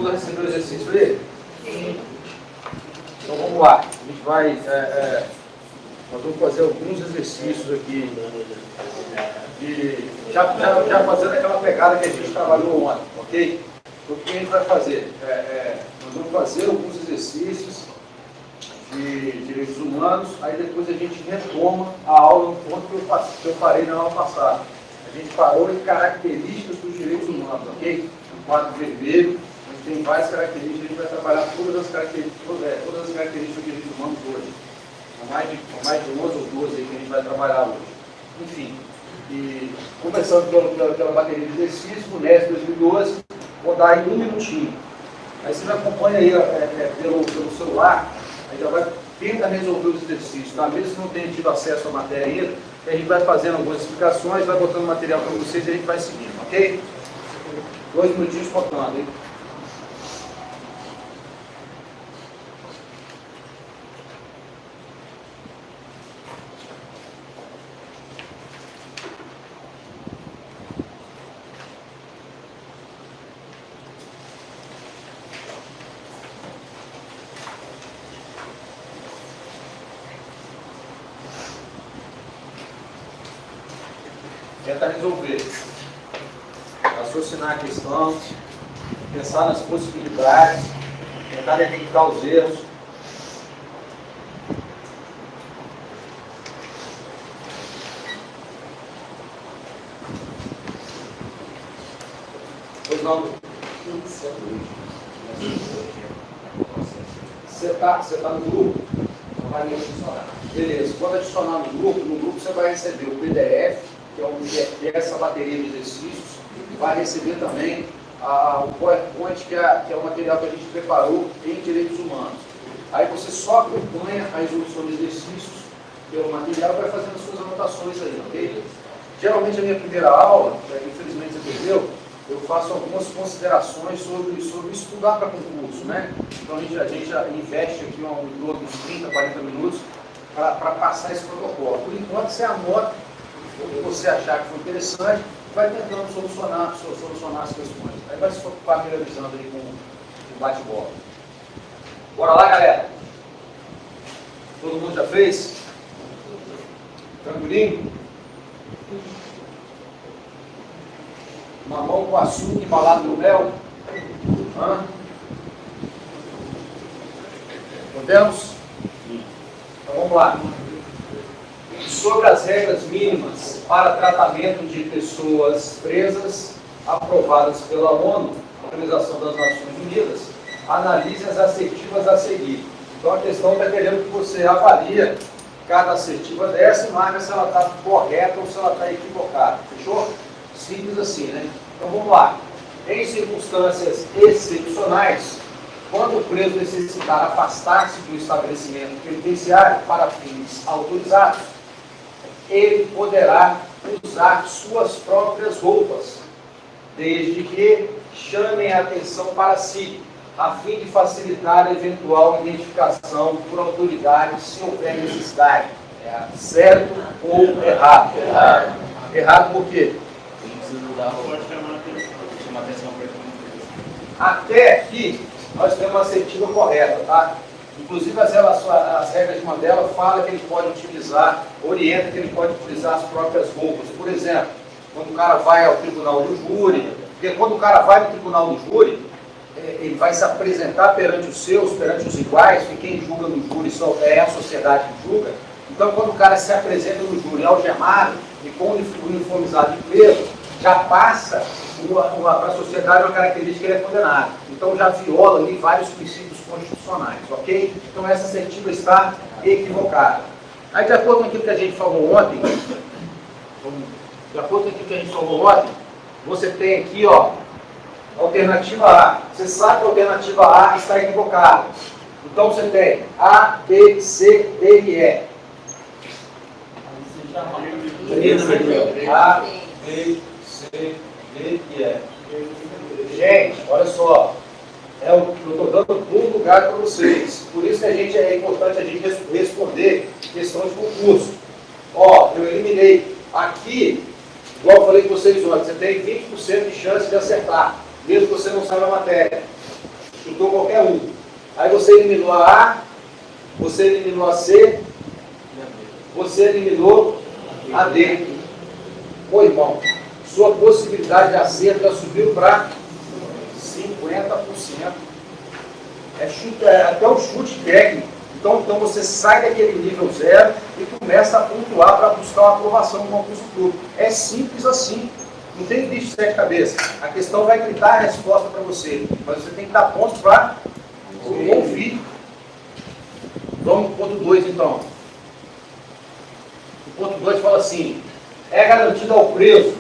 mundo recebeu o exercício ali? Sim. Então vamos lá. A gente vai. Nós vamos fazer alguns exercícios aqui. Já fazendo aquela pegada que a gente trabalhou ontem, ok? Então o que a gente vai fazer? Nós vamos fazer alguns exercícios de direitos humanos, aí depois a gente retoma a aula no ponto que eu parei na aula passada. A gente parou em características dos direitos humanos, ok? No quadro vermelho, a gente tem várias características, a gente vai trabalhar todas as características dos direitos humanos hoje. São mais de 11 ou 12 aí que a gente vai trabalhar hoje. Enfim, e começando pela bateria de exercício, o NES 2012, vou dar aí 1 minutinho. Aí você me acompanha aí pelo celular, aí já vai tentar resolver os exercícios, tá? Mesmo se não tenha tido acesso à matéria ainda, a gente vai fazendo algumas explicações, vai botando material para vocês e a gente vai seguindo, ok? 2 minutinhos contando, hein? Tentar resolver, raciocinar a questão, pensar nas possibilidades, tentar detectar os erros. Pois não. Você tá no grupo? Vai me adicionar. Beleza, quando adicionar no grupo você vai receber o PDF, que é essa bateria de exercícios, e vai receber também o PowerPoint, que é o material que a gente preparou em direitos humanos. Aí você só acompanha a resolução de exercícios pelo material e vai fazendo as suas anotações aí, ok? Geralmente a minha primeira aula, infelizmente você perdeu, eu faço algumas considerações sobre estudar para concurso, né? Então a gente já investe aqui em torno dos 30, 40 minutos para passar esse protocolo. Por enquanto você anota o que você achar que foi interessante, vai tentando solucionar as questões. Aí vai se familiarizando aí com o bate-bola. Bora lá, galera? Todo mundo já fez? Tranquilinho? Mamão com açúcar embalado no mel? Podemos? Então vamos lá. Sobre as regras mínimas para tratamento de pessoas presas aprovadas pela ONU, Organização das Nações Unidas, analise as assertivas a seguir. Então a questão está querendo que você avalie cada assertiva dessa e marca se ela está correta ou se ela está equivocada. Fechou? Simples assim, né? Então vamos lá. Em circunstâncias excepcionais, quando o preso necessitar afastar-se do estabelecimento penitenciário para fins autorizados, ele poderá usar suas próprias roupas, desde que chamem a atenção para si, a fim de facilitar a eventual identificação por autoridades se houver necessidade. Certo ou errado? Errado por quê? Até aqui, nós temos uma assertiva correta, tá? Inclusive as regras de Mandela falam que ele pode utilizar, orienta que ele pode utilizar as próprias roupas. Por exemplo, quando o cara vai ao tribunal do júri, porque quando o cara vai no tribunal do júri, ele vai se apresentar perante os seus, perante os iguais, que quem julga no júri é a sociedade que julga. Então quando o cara se apresenta no júri algemado e com o uniformizado de preso, já passa para a sociedade uma característica que ele é condenado. Então já viola ali vários princípios constitucionais, ok? Então essa assertiva está equivocada. Aí de acordo com aquilo que a gente falou ontem, você tem aqui, ó, alternativa A. Você sabe que a alternativa A está equivocada. Então você tem A, B, C, D e E. A, B, C, D e E. Gente, olha só. Eu estou dando um lugar para vocês. Por isso que é importante a gente responder questão de concurso. Ó, eu eliminei. Aqui, igual eu falei com vocês ontem, você tem 20% de chance de acertar, mesmo que você não saiba a matéria. chutou qualquer um. Aí você eliminou a A, você eliminou a C, você eliminou a D. Pô, irmão, sua possibilidade de acerto já subiu para 50%. É até o chute técnico. Então você sai daquele nível 0 e começa a pontuar para buscar uma aprovação no concurso público. É simples assim. Não tem bicho de 7 cabeças. A questão vai gritar a resposta para você. Mas você tem que dar pontos para ouvir. Vamos para o ponto 2 então. O ponto 2 fala assim: é garantido ao preso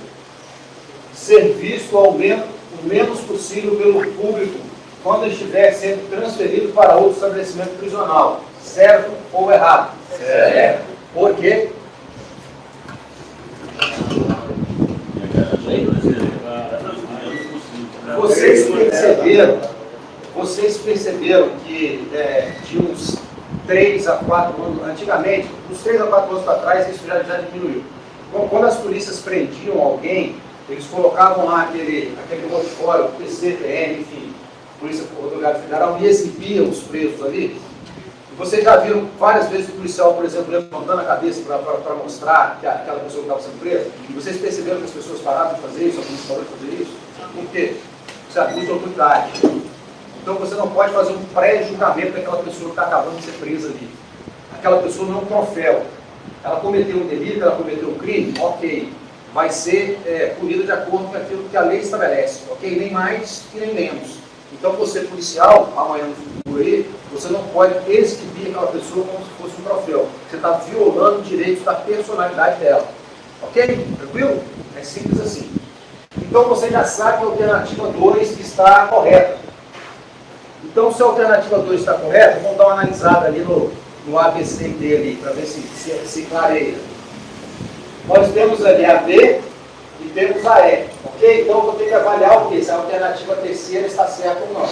ser visto ao menos, o menos possível pelo público quando estiver sendo transferido para outro estabelecimento prisional. Certo ou errado? Certo. Por quê? Vocês perceberam que de uns 3 a 4 anos, antigamente, uns 3 a 4 anos atrás, isso já diminuiu. Bom, quando as polícias prendiam alguém, eles colocavam lá aquele outro fora, o PCTN, enfim, Polícia Rodoviária Federal, e exibiam os presos ali. E vocês já viram várias vezes o policial, por exemplo, levantando a cabeça para mostrar que aquela pessoa que estava sendo presa? E vocês perceberam que as pessoas pararam de fazer isso, a polícia parou de fazer isso? Por quê? Isso é abuso de autoridade. Então você não pode fazer um pré-julgamento daquela pessoa que está acabando de ser presa ali. Aquela pessoa não é um troféu. Ela cometeu um delito, ela cometeu um crime, ok. Vai ser punida de acordo com aquilo que a lei estabelece, ok? Nem mais e nem menos. Então você, policial, amanhã no futuro aí, você não pode exibir aquela pessoa como se fosse um troféu. Você está violando direitos da personalidade dela. Ok? Tranquilo? É simples assim. Então você já sabe que a alternativa 2 está correta. Então, se a alternativa 2 está correta, vamos dar uma analisada ali no ABC dele, para ver se clareia. Nós temos ali a B e temos a E. Ok? Então, eu vou ter que avaliar o quê? Se a alternativa terceira está certa ou não.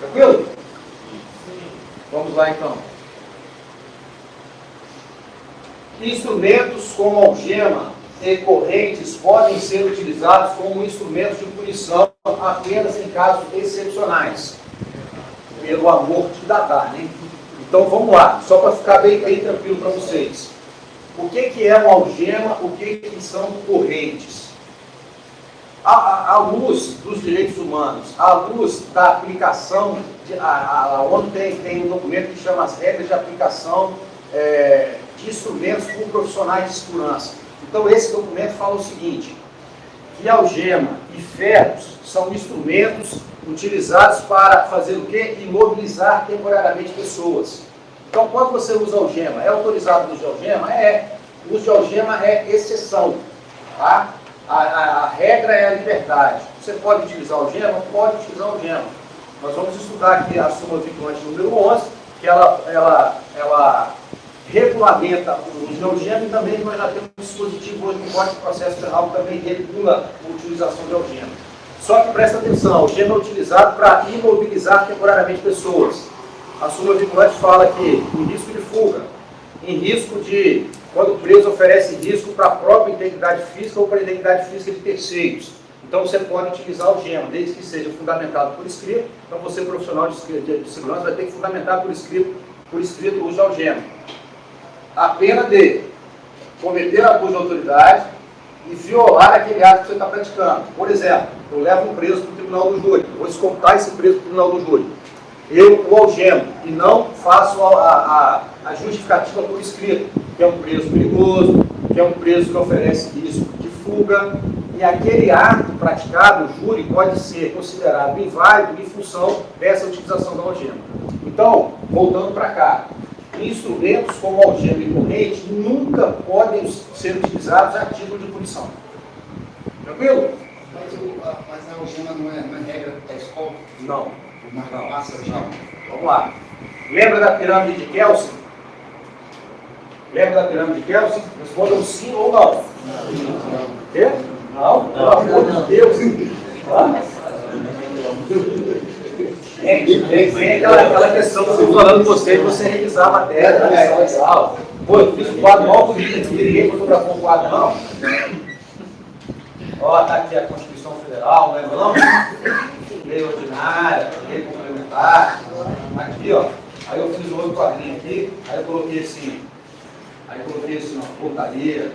Tranquilo? Vamos lá, então. Instrumentos como algema e correntes podem ser utilizados como instrumentos de punição apenas em casos excepcionais. Pelo amor de Dadá, né? Então vamos lá, só para ficar bem tranquilo para vocês. O que é uma algema? O que são correntes? À luz dos direitos humanos, à luz da aplicação, a ONU tem um documento que chama as regras de aplicação de instrumentos por profissionais de segurança. Então esse documento fala o seguinte, que algema e ferros são instrumentos utilizados para fazer o quê? Imobilizar temporariamente pessoas. Então, quando você usa algema, é autorizado o uso de algema? O uso de algema é exceção. Tá? A regra é a liberdade. Você pode utilizar algema? Pode utilizar algema. Nós vamos estudar aqui a súmula vinculante número 11, que ela regulamenta o uso de algema e também nós já temos um dispositivo hoje no Código de Processo Penal que também regula a utilização de algema. Só que presta atenção, a algema é utilizado para imobilizar temporariamente pessoas. A súmula vinculante fala que em risco de fuga, em risco de, quando o preso oferece risco para a própria integridade física ou para a integridade física de terceiros. Então você pode utilizar a algema, desde que seja fundamentado por escrito. Então você, profissional de segurança, vai ter que fundamentar por escrito o uso de algema. A pena de cometer abuso de autoridade e violar aquele ato que você está praticando. Por exemplo, eu levo um preso para o tribunal do júri, vou escoltar esse preso para o tribunal do júri. Eu o algemo e não faço a justificativa por escrito, que é um preso perigoso, que é um preso que oferece risco de fuga, e aquele ato praticado, o júri pode ser considerado inválido em função dessa utilização da algema. Então, voltando para cá, instrumentos como algema e corrente nunca podem ser utilizados a título de punição. Tranquilo? Mas a algema não é regra da escola? Não. Não. Vamos lá. Lembra da pirâmide de Kelsen? Lembra da pirâmide de Kelsen? Respondam sim ou não. Não. Quê? Não? Pelo amor de Deus. Tem aquela questão que eu estou falando com você, de você revisar a matéria da lição de aula. Pô, eu fiz um quadro mal bonito aqui, ninguém fotografou um quadro, não. Ó, tá aqui a Constituição Federal, não lembra não? lei ordinária, lei complementar. Aqui, ó. Aí eu fiz um outro quadrinho aqui, aí eu coloquei assim, uma portaria,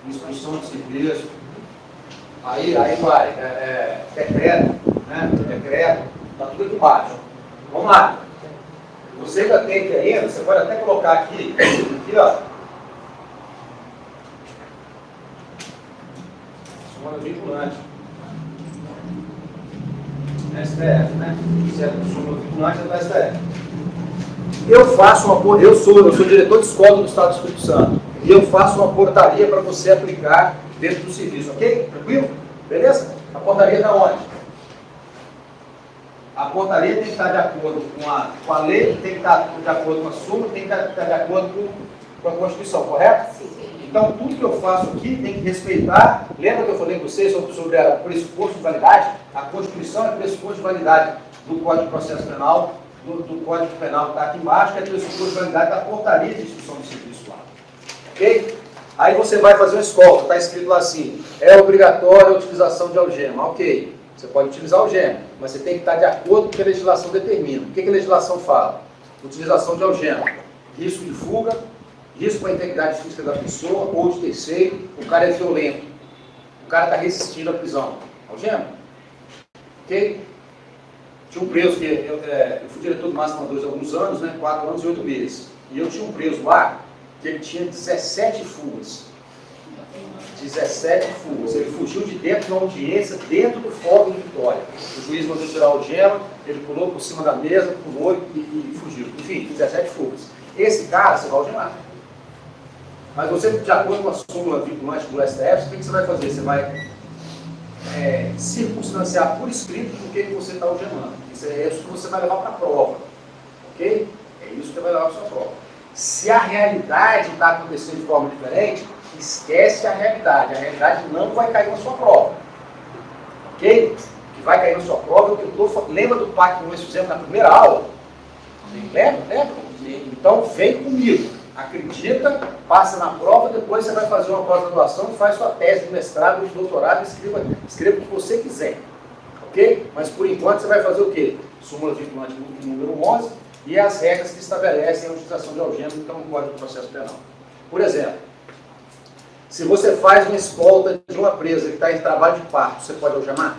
instrução de serviço. Aí vai, decreto, né? Decreto, tá tudo aqui embaixo. Vamos lá. Você ainda tem que ainda, você pode até colocar aqui, ó. Súmula vinculante. STF, né? Súmula vinculante é do STF. Eu sou diretor de escola do Estado do Espírito Santo. E eu faço uma portaria para você aplicar dentro do serviço, ok? Tranquilo? Beleza? A portaria está onde? A portaria tem que estar de acordo com a lei, tem que estar de acordo com a súmula, tem que estar de acordo com a Constituição, correto? Sim. Então, tudo que eu faço aqui tem que respeitar. Lembra que eu falei com vocês sobre o pressuposto de validade? A Constituição é pressuposto de validade do Código de Processo Penal, do Código Penal que está aqui embaixo, que é pressuposto de validade da portaria de instituição de serviço lá. Ok? Aí você vai fazer uma escolta, está escrito lá assim, é obrigatória a utilização de algema. Ok, você pode utilizar algema, mas você tem que estar de acordo com o que a legislação determina. O que a legislação fala? Utilização de algema, risco de fuga, risco para a integridade física da pessoa ou de terceiro, o cara é violento, o cara está resistindo à prisão. Algema? Ok? Tinha um preso que eu fui diretor do Máximo 2 há alguns anos, né, 4 anos e 8 meses. E eu tinha um preso lá que ele tinha 17 fugas. 17 fugas. Ele fugiu de dentro de uma audiência, dentro do Fórum de Vitória. O juiz mandou tirar a algema, ele pulou por cima da mesa, pulou e fugiu. Enfim, 17 fugas. Esse cara, você vai algemar. Mas você, de acordo com a súmula vinculante do STF, o que você vai fazer? Você vai circunstanciar por escrito do que você está algemando. Isso é isso que você vai levar para a prova. Ok? É isso que vai levar para a sua prova. Se a realidade está acontecendo de forma diferente, esquece a realidade. A realidade não vai cair na sua prova. Ok? O que vai cair na sua prova é o que eu estou falando. Lembra do pacto que nós fizemos na primeira aula? Lembra? Então vem comigo. Acredita, passa na prova, depois você vai fazer uma pós-graduação, faz sua tese de mestrado, de doutorado, escreva o que você quiser. Ok? Mas por enquanto você vai fazer o quê? Súmula vinculante número 11 e as regras que estabelecem a utilização de algemas que estão no Código de Processo Penal. Por exemplo, se você faz uma escolta de uma presa que está em trabalho de parto, você pode algemar?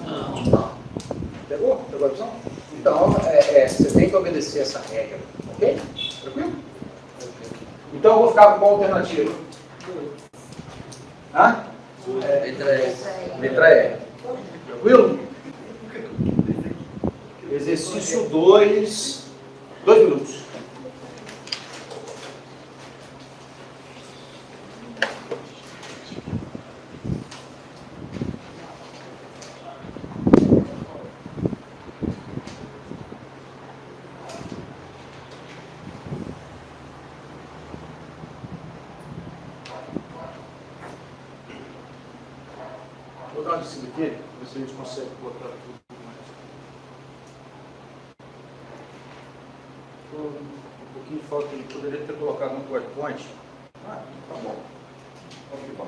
Não. Pegou? Pegou a visão? Então, você tem que obedecer essa regra. Ok? Tranquilo? Então eu vou ficar com qual alternativa? Hã? Letra E. Tranquilo? Exercício 2 minutos. Vou dar uma descida aqui, ver se a gente consegue botar tudo mais. Um pouquinho de falta, ele poderia ter colocado no PowerPoint. Ah, tá bom. Ok, bom.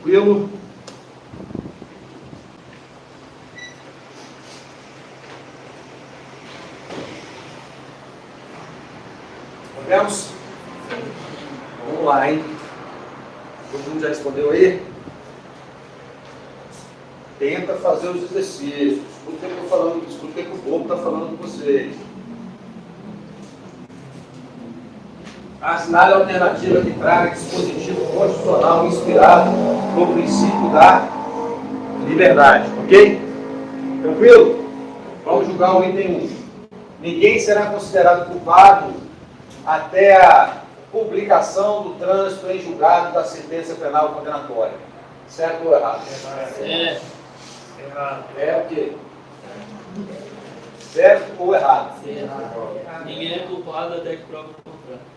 Tranquilo? respondeu aí? Tenta fazer os exercícios. Escuta o que eu estou falando, escuta o que o povo está falando com vocês. Assinale a alternativa que traga dispositivo constitucional inspirado no princípio da liberdade. Ok? Tranquilo? Vamos julgar o item 1. Ninguém será considerado culpado até a publicação do trânsito em julgado da sentença penal condenatória. Certo ou errado? Certo. Errado. É o quê? Certo ou errado? Certo. Ninguém é culpado até que prova o contrário.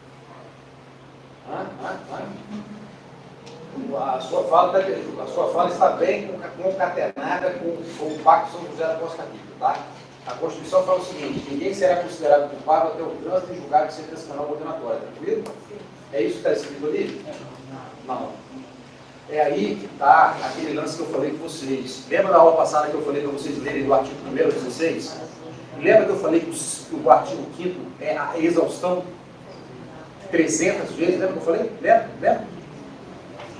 A sua fala está bem concatenada com o Pacto São José da Costa Rica, tá? A Constituição fala o seguinte: ninguém será considerado culpado até o trânsito em julgado de sentença penal condenatória. Tranquilo? É isso que está escrito ali? Não. É aí que está aquele lance que eu falei com vocês. Lembra da aula passada que eu falei para vocês lerem do artigo 1º, 16? Lembra que eu falei que o artigo 5º é a exaustão 300 vezes? Lembra que eu falei? Lembra?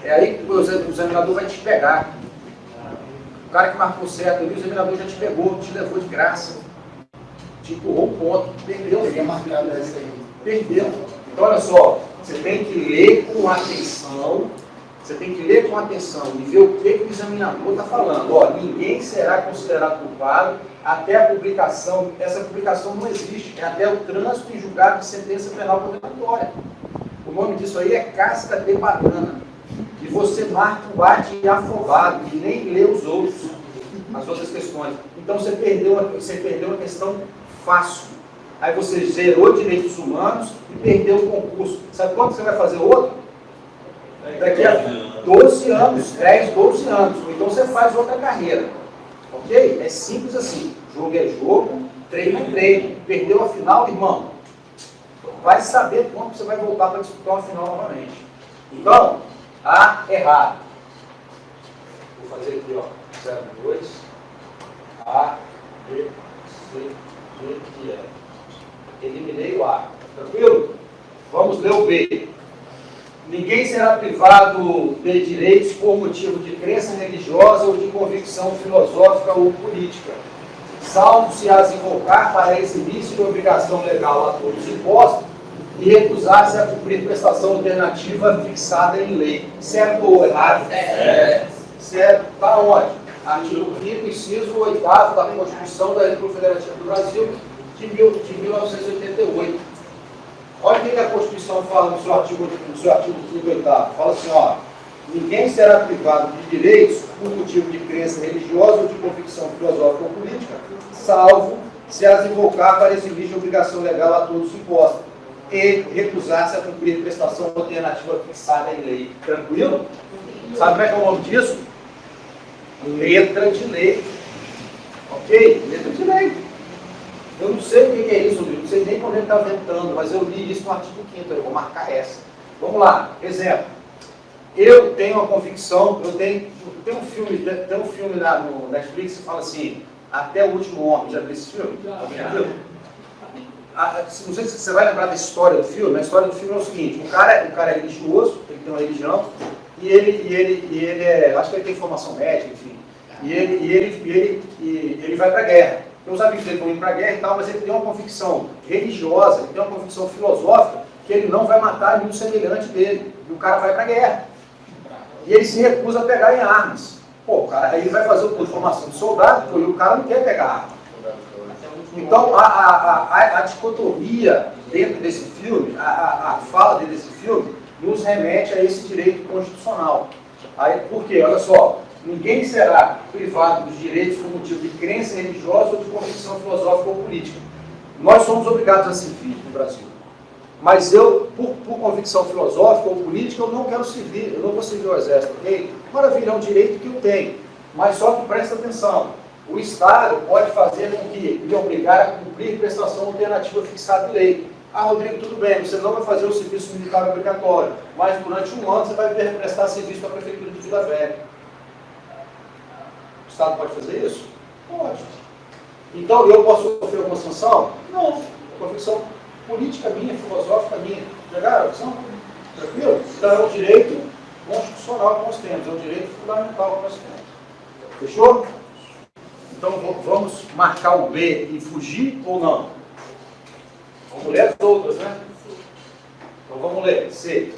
É aí que o examinador vai te pegar. O cara que marcou certo ali, o examinador já te pegou, te levou de graça. Te empurrou um ponto, perdeu. Teria marcado essa aí. Perdeu. Então, olha só, você tem que ler com atenção. Você tem que ler com atenção e ver o que o examinador está falando. Ó, ninguém será considerado culpado até a publicação. Essa publicação não existe. É até o trânsito em julgado de sentença penal condenatória. O nome disso aí é casca de banana. E você marca um bate afobado e nem lê os outros, as outras questões. Então você perdeu uma questão fácil. Aí você zerou direitos humanos e perdeu o concurso. Sabe quando você vai fazer outro? Daqui a 12 anos, 10, 12 anos. Ou então você faz outra carreira. Ok? É simples assim. Jogo é jogo, treino é treino. Perdeu a final, irmão. Vai saber quando você vai voltar para disputar uma final novamente. Então, A, errado. Vou fazer aqui, ó. 0, 2. A, B, C, D e E. Eliminei o A. Tranquilo? Vamos ler o B. Ninguém será privado de direitos por motivo de crença religiosa ou de convicção filosófica ou política, salvo se as invocar para eximir-se de obrigação legal a todos impostos e recusar-se a cumprir prestação alternativa fixada em lei. Certo ou errado? Certo. Está onde? Artigo 5º, inciso 8º da Constituição da República Federativa do Brasil de 1988. Olha o que a Constituição fala no seu artigo 5º e 8º. Fala assim, ó, ninguém será privado de direitos por motivo de crença religiosa ou de convicção filosófica ou política, salvo se as invocar para eximir de obrigação legal a todos impostos e recusar-se a cumprir prestação alternativa fixada em lei. Tranquilo? Sabe como é que é o nome disso? Letra de lei. Ok? Letra de lei. Eu não sei o que é isso, eu não sei nem quando ele está ventando, mas eu li isso no artigo 5º, eu vou marcar essa. Vamos lá, exemplo. Eu tenho uma convicção, tem um filme lá no Netflix que fala assim, Até o Último Homem. Já viu esse filme? Não sei se você vai lembrar da história do filme. A história do filme é o seguinte: o cara é religioso, ele tem uma religião, e ele é, acho que ele tem formação médica, enfim, e ele vai para a guerra. Então, os amigos dele vão indo para a guerra e tal, mas ele tem uma convicção religiosa, ele tem uma convicção filosófica, que ele não vai matar nenhum semelhante dele. E o cara vai para a guerra. E ele se recusa a pegar em armas. Pô, o cara, aí ele vai fazer a formação de soldado, pô, e o cara não quer pegar arma. Então, a dicotomia dentro desse filme, a fala dentro desse filme, nos remete a esse direito constitucional. Aí, por quê? Olha só. Ninguém será privado dos direitos por motivo de crença religiosa ou de convicção filosófica ou política. Nós somos obrigados a servir no Brasil. Mas eu, por convicção filosófica ou política, eu não quero servir, eu não vou servir o Exército, ok? Maravilha, é um direito que eu tenho. Mas só que presta atenção, o Estado pode fazer com que me obrigar a cumprir prestação alternativa fixada em lei. Ah, Rodrigo, tudo bem, você não vai fazer o serviço militar obrigatório, mas durante um ano você vai prestar serviço para a Prefeitura de Vila Velha. O Estado pode fazer isso? Pode. Então, eu posso sofrer alguma sanção? Não. Convicção política minha, filosófica minha. Pegaram a opção? Tranquilo? Então, é um direito constitucional que nós temos, é um direito fundamental que nós temos. Fechou? Então vamos marcar o B e fugir ou não? Vamos ler as outras, né? Então vamos ler. C.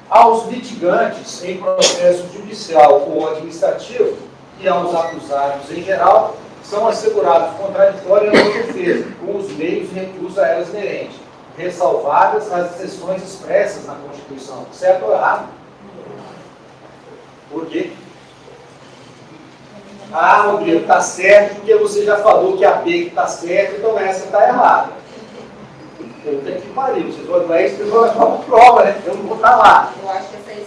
Aos litigantes em processo judicial ou administrativo e aos acusados em geral são assegurados contraditório e ampla defesa, com os meios de recurso a elas inerentes, ressalvadas as exceções expressas na Constituição. Certo ou errado? Por quê? Ah, Rodrigo, está certo porque você já falou que a B está certa, então essa está errada. Eu tenho que parir, vocês vão levar isso, vocês vão levar uma prova, né? Eu não vou estar lá. Eu acho que essas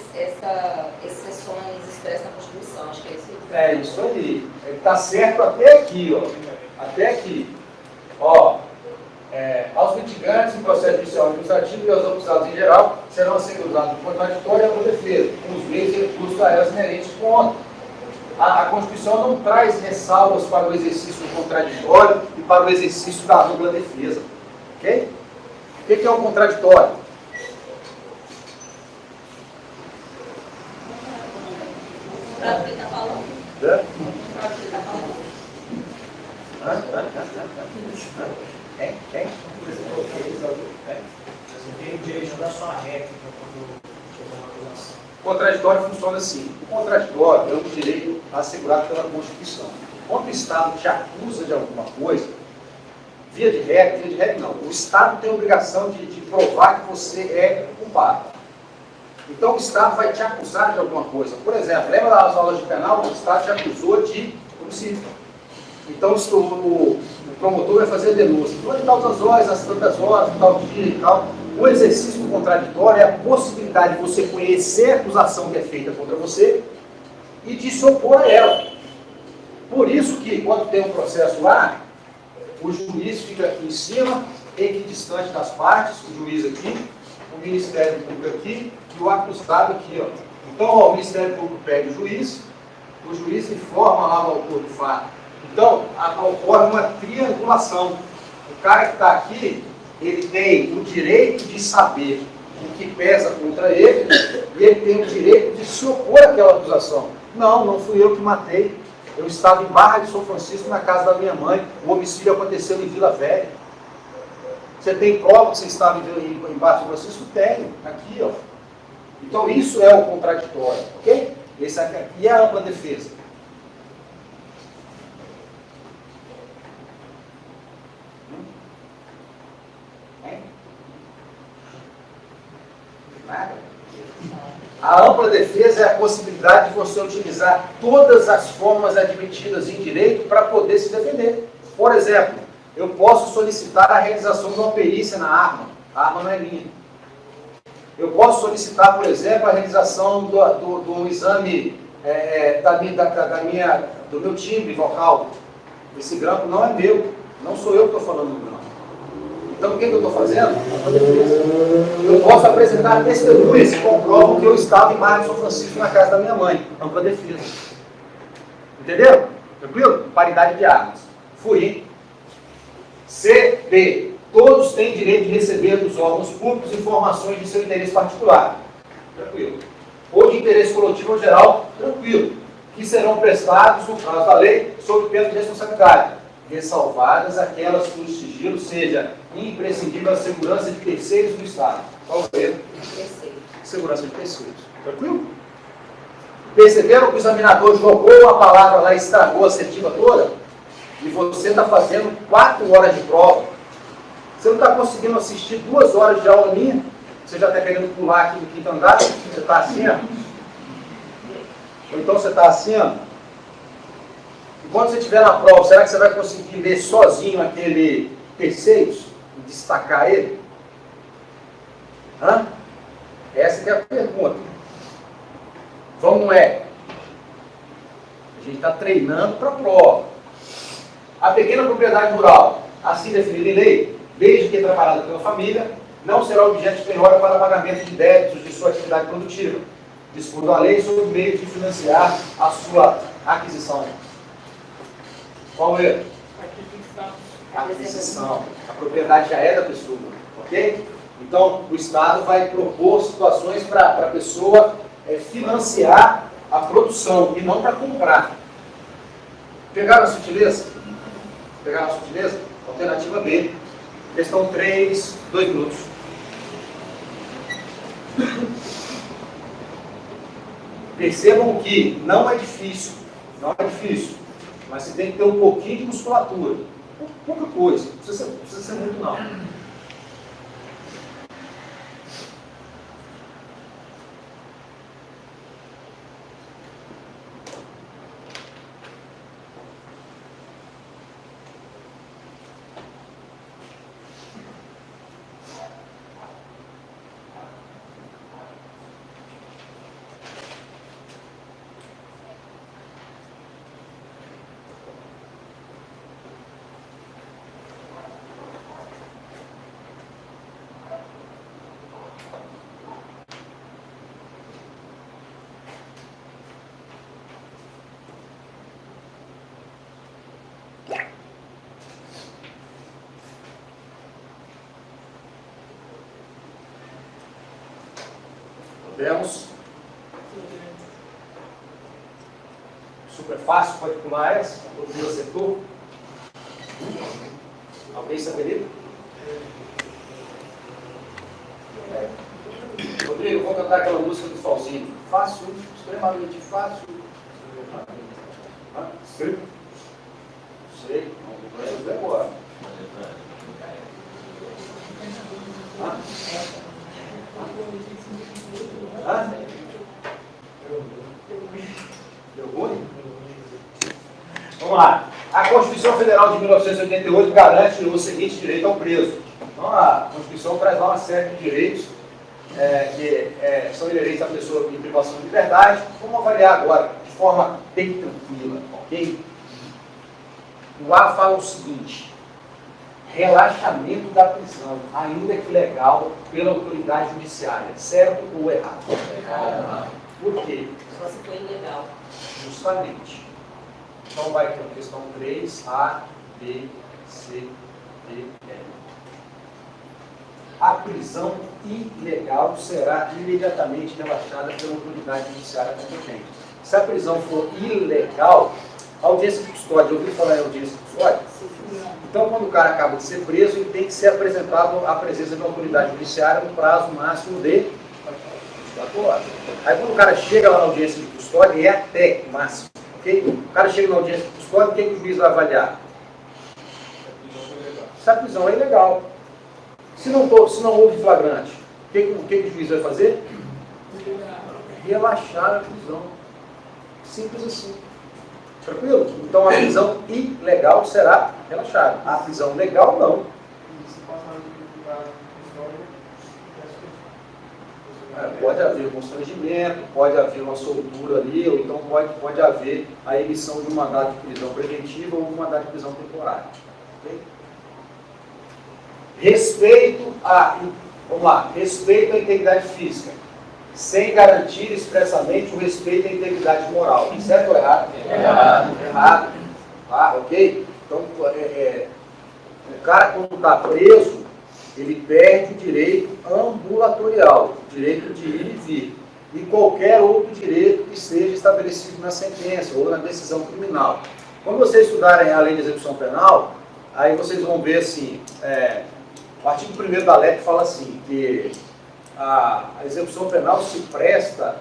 exceções expressas na Constituição, acho que é isso aí. É isso aí. Ele está certo até aqui, ó. Até aqui. Ó, aos litigantes em processo judicial administrativo e aos acusados em geral serão assegurados contraditório ou defesa, com os meios e recursos a elas inerentes contra. A Constituição não traz ressalvas para o exercício do contraditório e para o exercício da ampla defesa. Ok? O que é o contraditório? Para o que está falando. Hã? Para o que está falando. Quem? Tem direito da sua réplica quando chega uma acusação. O contraditório funciona assim. O contraditório é um direito assegurado pela Constituição. Quando o Estado te acusa de alguma coisa, via de regra não. O Estado tem a obrigação de provar que você é culpado. Então o Estado vai te acusar de alguma coisa. Por exemplo, lembra das aulas de penal? O Estado te acusou de homicídio. Então o promotor vai fazer a denúncia. Durante tantas horas, às tantas horas, tal dia e tal. O exercício do contraditório é a possibilidade de você conhecer a acusação que é feita contra você e de se opor a ela. Por isso que, quando tem um processo lá, o juiz fica aqui em cima, equidistante das partes, o juiz aqui, o Ministério Público aqui e o acusado aqui. Ó. Então, ó, o Ministério Público pede o juiz informa lá o autor do fato. Então, ocorre uma triangulação. O cara que está aqui, ele tem o direito de saber o que pesa contra ele e ele tem o direito de se opor àquela acusação. Não fui eu que matei. Eu estava em Barra de São Francisco, na casa da minha mãe. O homicídio aconteceu em Vila Velha. Você tem prova que você estava em Barra de São Francisco? Tenho. Aqui, ó. Então, isso é o contraditório, ok? Esse aqui. E a ampla defesa? Nada. A ampla defesa é a possibilidade de você utilizar todas as formas admitidas em direito para poder se defender. Por exemplo, eu posso solicitar a realização de uma perícia na arma. A arma não é minha. Eu posso solicitar, por exemplo, a realização do exame do meu timbre vocal. Esse grampo não é meu. Não sou eu que estou falando do grampo. Então, o que eu estou fazendo? Eu posso apresentar testemunhas que comprovam que eu estava em Barra de São Francisco, na casa da minha mãe. Ampla defesa. Entendeu? Tranquilo? Paridade de armas. Fui, hein? C, B. Todos têm direito de receber dos órgãos públicos informações de seu interesse particular. Tranquilo. Ou de interesse coletivo ou geral. Tranquilo. Que serão prestados, no prazo da lei, sob pena de responsabilidade. Ressalvadas aquelas cujo sigilo seja imprescindível à segurança de terceiros do Estado. Qual é o erro? Segurança de terceiros. Tranquilo? Perceberam que o examinador jogou uma palavra lá e estragou a assertiva toda? E você está fazendo 4 horas de prova. Você não está conseguindo assistir 2 horas de aula minha? Você já está querendo pular aqui no quinto andar? Você está assim, ó? Ou então você está assim, ó? E quando você estiver na prova, será que você vai conseguir ler sozinho aquele terceiros e destacar ele? Hã? Essa que é a pergunta. Vamos é. A gente está treinando para a prova. A pequena propriedade rural, assim definida em lei, desde que trabalhada pela família, não será objeto de penhora para pagamento de débitos de sua atividade produtiva, dispondo a lei sobre o meio de financiar a sua aquisição. Qual é? Aquisição. A propriedade já é da pessoa, ok? Então, o Estado vai propor situações para a pessoa financiar a produção e não para comprar. Pegaram a sutileza? Pegaram a sutileza? Alternativa B. Questão 3, 2 minutos. Percebam que não é difícil, mas você tem que ter um pouquinho de musculatura. Pouca coisa, não precisa ser muito não. Vemos. Super fácil, pode pular essa. Todo mundo acertou? Alguém saberia? Rodrigo, vou cantar aquela música do Falzinho. Fácil, extremamente fácil. Sei. Sei. Vamos ver agora. Deu ruim? Vamos lá. A Constituição Federal de 1988 garante o seguinte direito ao preso. Então, a Constituição traz lá uma série de direitos que são inerentes à pessoa em privação de liberdade. Vamos avaliar agora de forma bem tranquila, ok? O A fala o seguinte: relaxamento da prisão, ainda que legal, pela autoridade judiciária. Certo ou errado? Errado. Por quê? Só se for ilegal. Justamente. Então vai ter a questão 3, A, B, C, D, E. A prisão ilegal será imediatamente relaxada pela autoridade judiciária competente. Se a prisão for ilegal, a audiência de custódia, ouviu falar em audiência de custódia? Então, quando o cara acaba de ser preso, ele tem que ser apresentado à presença da autoridade judiciária no prazo máximo de 24 horas. Aí, quando o cara chega lá na audiência de custódia, é até máximo, ok? O cara chega na audiência de custódia, o que o juiz vai avaliar? Se a prisão é ilegal. Se não houve flagrante, o que o juiz vai fazer? Relaxar a prisão. Simples assim. Tranquilo? Então a prisão ilegal será relaxada. A prisão legal não. Pode haver constrangimento, pode haver uma soltura ali, ou então pode haver a emissão de um mandado de prisão preventiva ou um mandado de prisão temporária. Okay? Respeito à integridade física, sem garantir expressamente o respeito à integridade moral. Certo ou errado? Errado. Ok? Então, o cara, quando está preso, ele perde o direito ambulatorial, o direito de ir e vir, e qualquer outro direito que seja estabelecido na sentença ou na decisão criminal. Quando vocês estudarem a lei de execução penal, aí vocês vão ver assim, o artigo 1º da LEP fala assim, que a execução penal se presta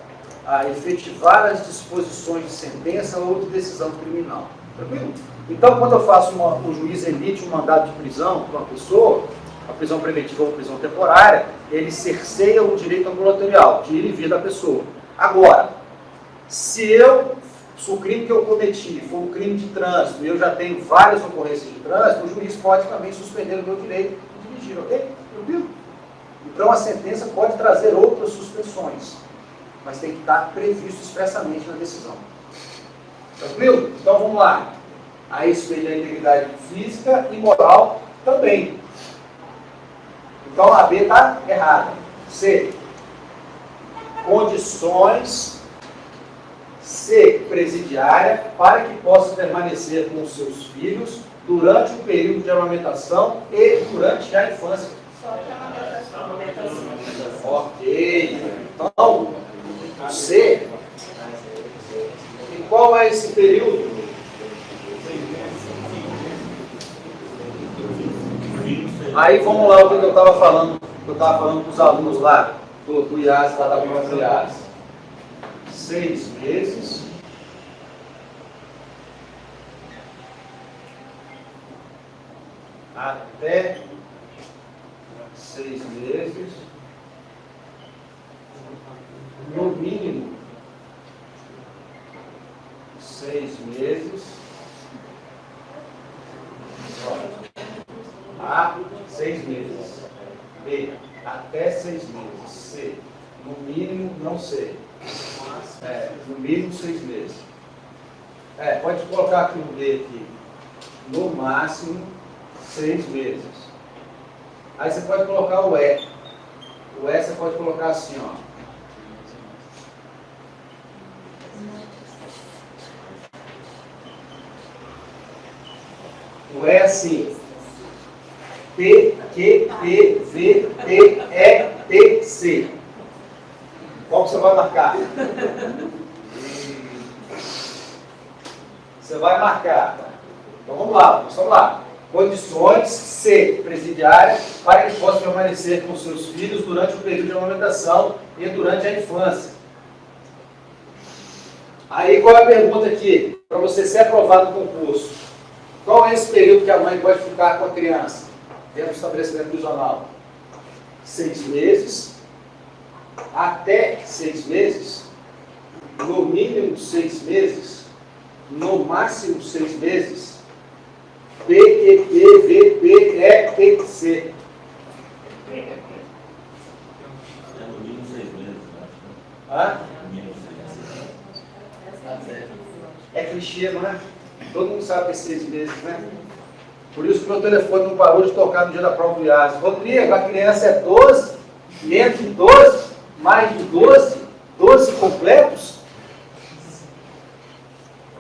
a efetivar as disposições de sentença ou de decisão criminal. Tranquilo? Então, quando o juiz emite um mandado de prisão para uma pessoa, a prisão preventiva ou prisão temporária, ele cerceia o direito ambulatorial, de ir e vir da pessoa. Agora, se o crime que eu cometi for um crime de trânsito e eu já tenho várias ocorrências de trânsito, o juiz pode também suspender o meu direito de dirigir, ok? Tranquilo? Então a sentença pode trazer outras suspensões, mas tem que estar previsto expressamente na decisão. Tranquilo? Então vamos lá. A respeito da integridade física e moral também. Então a B está errada. C. Condições. C. Presidiária, para que possa permanecer com os seus filhos durante o período de amamentação e durante a infância. Só para amamentação. Ok. Então, C. E qual é esse período? Aí vamos lá o que eu estava falando, com os alunos lá, do IAS, lá da prova do IAS. 6 meses. Até 6 meses. No mínimo 6 meses. A 6 meses. B. Até 6 meses. C. No mínimo, não sei. No mínimo 6 meses. Pode colocar aqui um D aqui. No máximo 6 meses. Aí você pode colocar o E. O E você pode colocar assim, ó. O E é assim. P, Q, P, V, P, E, T, C. Qual que você vai marcar? Você vai marcar. Então vamos lá. Condições C, presidiária, para que possa permanecer com seus filhos durante o período de amamentação e durante a infância. Aí qual é a pergunta aqui? Para você ser aprovado no concurso. Qual é esse período que a mãe pode ficar com a criança? Dentro do estabelecimento prisional. 6 meses, até 6 meses, no mínimo 6 meses, no máximo 6 meses, P, Q, P, V, P, E, T, C. No mínimo 6 meses, Hã? no mínimo 6 meses. É clichê, não é? Todo mundo sabe que é 6 meses, né? Por isso que meu telefone não parou de tocar no dia da prova do IAS. Rodrigo, a criança é 12, menos de 12, mais de 12, 12 completos.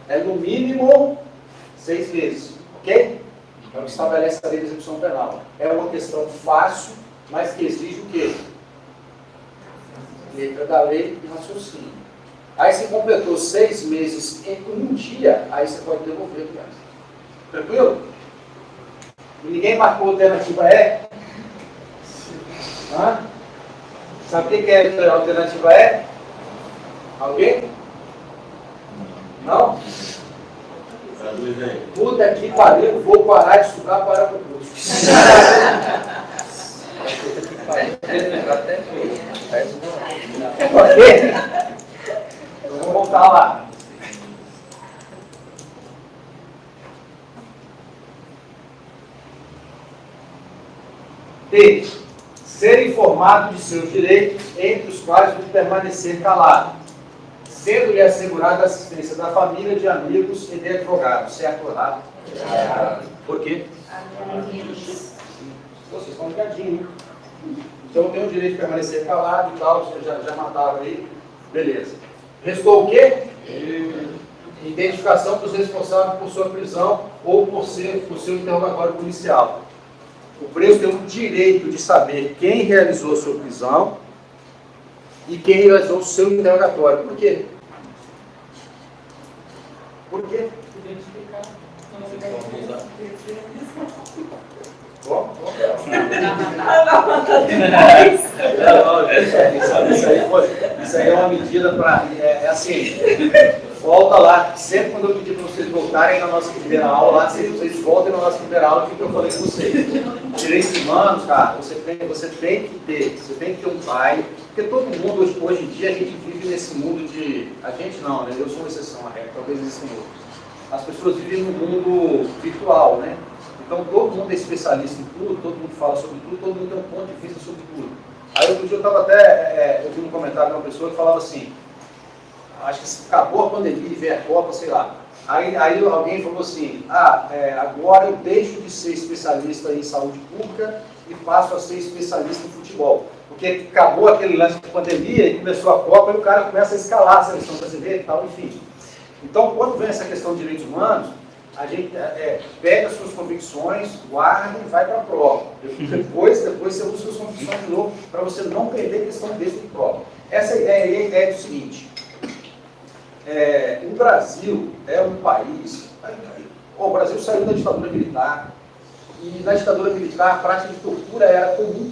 É no mínimo 6 meses, ok? É o que estabelece a lei de execução penal. É uma questão fácil, mas que exige o quê? Letra da lei e raciocínio. Aí se completou 6 meses em um dia, aí você pode devolver a criança. Tranquilo? Ninguém marcou a alternativa E? Hã? Sabe o que é a alternativa E? Alguém? Não? Traduz aí. Puta que pariu, vou parar de estudar para o concurso. Puta que pariu. Ok? Então vamos voltar lá. D. Ser informado de seus direitos, entre os quais deve permanecer calado, sendo-lhe assegurada a assistência da família, de amigos e de advogados. Certo ou errado? Errado. Por quê? Vocês estão ligadinhos, hein? Então eu tenho o direito de permanecer calado e tal, vocês já mataram aí. Beleza. Restou o quê? Identificação dos responsáveis por sua prisão ou por seu interrogatório policial. O preso tem o direito de saber quem realizou a sua prisão e quem realizou o seu interrogatório. Por quê? Por quê? Bom? Isso aí é uma medida para... É assim, volta lá. Sempre quando eu pedir para vocês voltarem na nossa primeira aula, lá, vocês voltem na nossa primeira aula, o que eu falei com vocês. Direitos humanos, cara, você tem que ter um pai, porque todo mundo, hoje em dia, a gente vive nesse mundo de... A gente não, né? Eu sou uma exceção, a regra, talvez existam outros. As pessoas vivem no mundo virtual, né? Então todo mundo é especialista em tudo, todo mundo fala sobre tudo, todo mundo tem um ponto de vista sobre tudo. Aí outro dia eu estava até, eu vi um comentário de uma pessoa que falava assim, acho que acabou a pandemia e veio a Copa, sei lá. Aí alguém falou assim, agora eu deixo de ser especialista em saúde pública e passo a ser especialista em futebol. Porque acabou aquele lance de pandemia e começou a Copa e o cara começa a escalar a seleção brasileira e tal, enfim. Então, quando vem essa questão de direitos humanos, a gente pega as suas convicções, guarda e vai para a prova. Depois você usa suas convicções de novo, para você não perder a questão desse de prova. Essa ideia aí é a ideia do seguinte: o Brasil é um país. O Brasil saiu da ditadura militar, e na ditadura militar a prática de tortura era comum.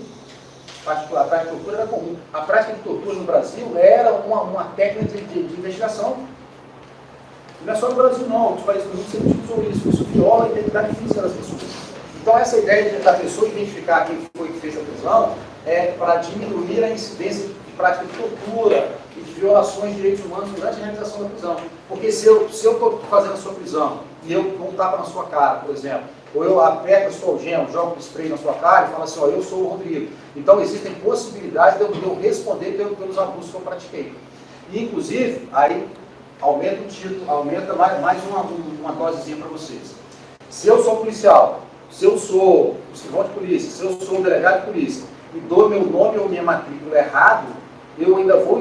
A prática de tortura era comum. A prática de tortura no Brasil era uma técnica de investigação. Não é só no Brasil, não. Outros países do mundo sempre usou isso. Isso viola a identidade física das pessoas. Então, essa ideia da pessoa identificar quem foi que fez a prisão é para diminuir a incidência de prática de tortura e de violações de direitos humanos durante a realização da prisão. Porque se eu estou fazendo a sua prisão e eu dou um tapa na sua cara, por exemplo, ou eu aperto a sua algema, jogo um spray na sua cara e falo assim, ó, eu sou o Rodrigo. Então, existem possibilidades de eu responder pelos abusos que eu pratiquei. E, inclusive, aí aumenta o título, aumenta mais uma dosezinha para vocês. Se eu sou policial, se eu sou escrivão de polícia, se eu sou um delegado de polícia e dou meu nome ou minha matrícula errado, eu ainda estou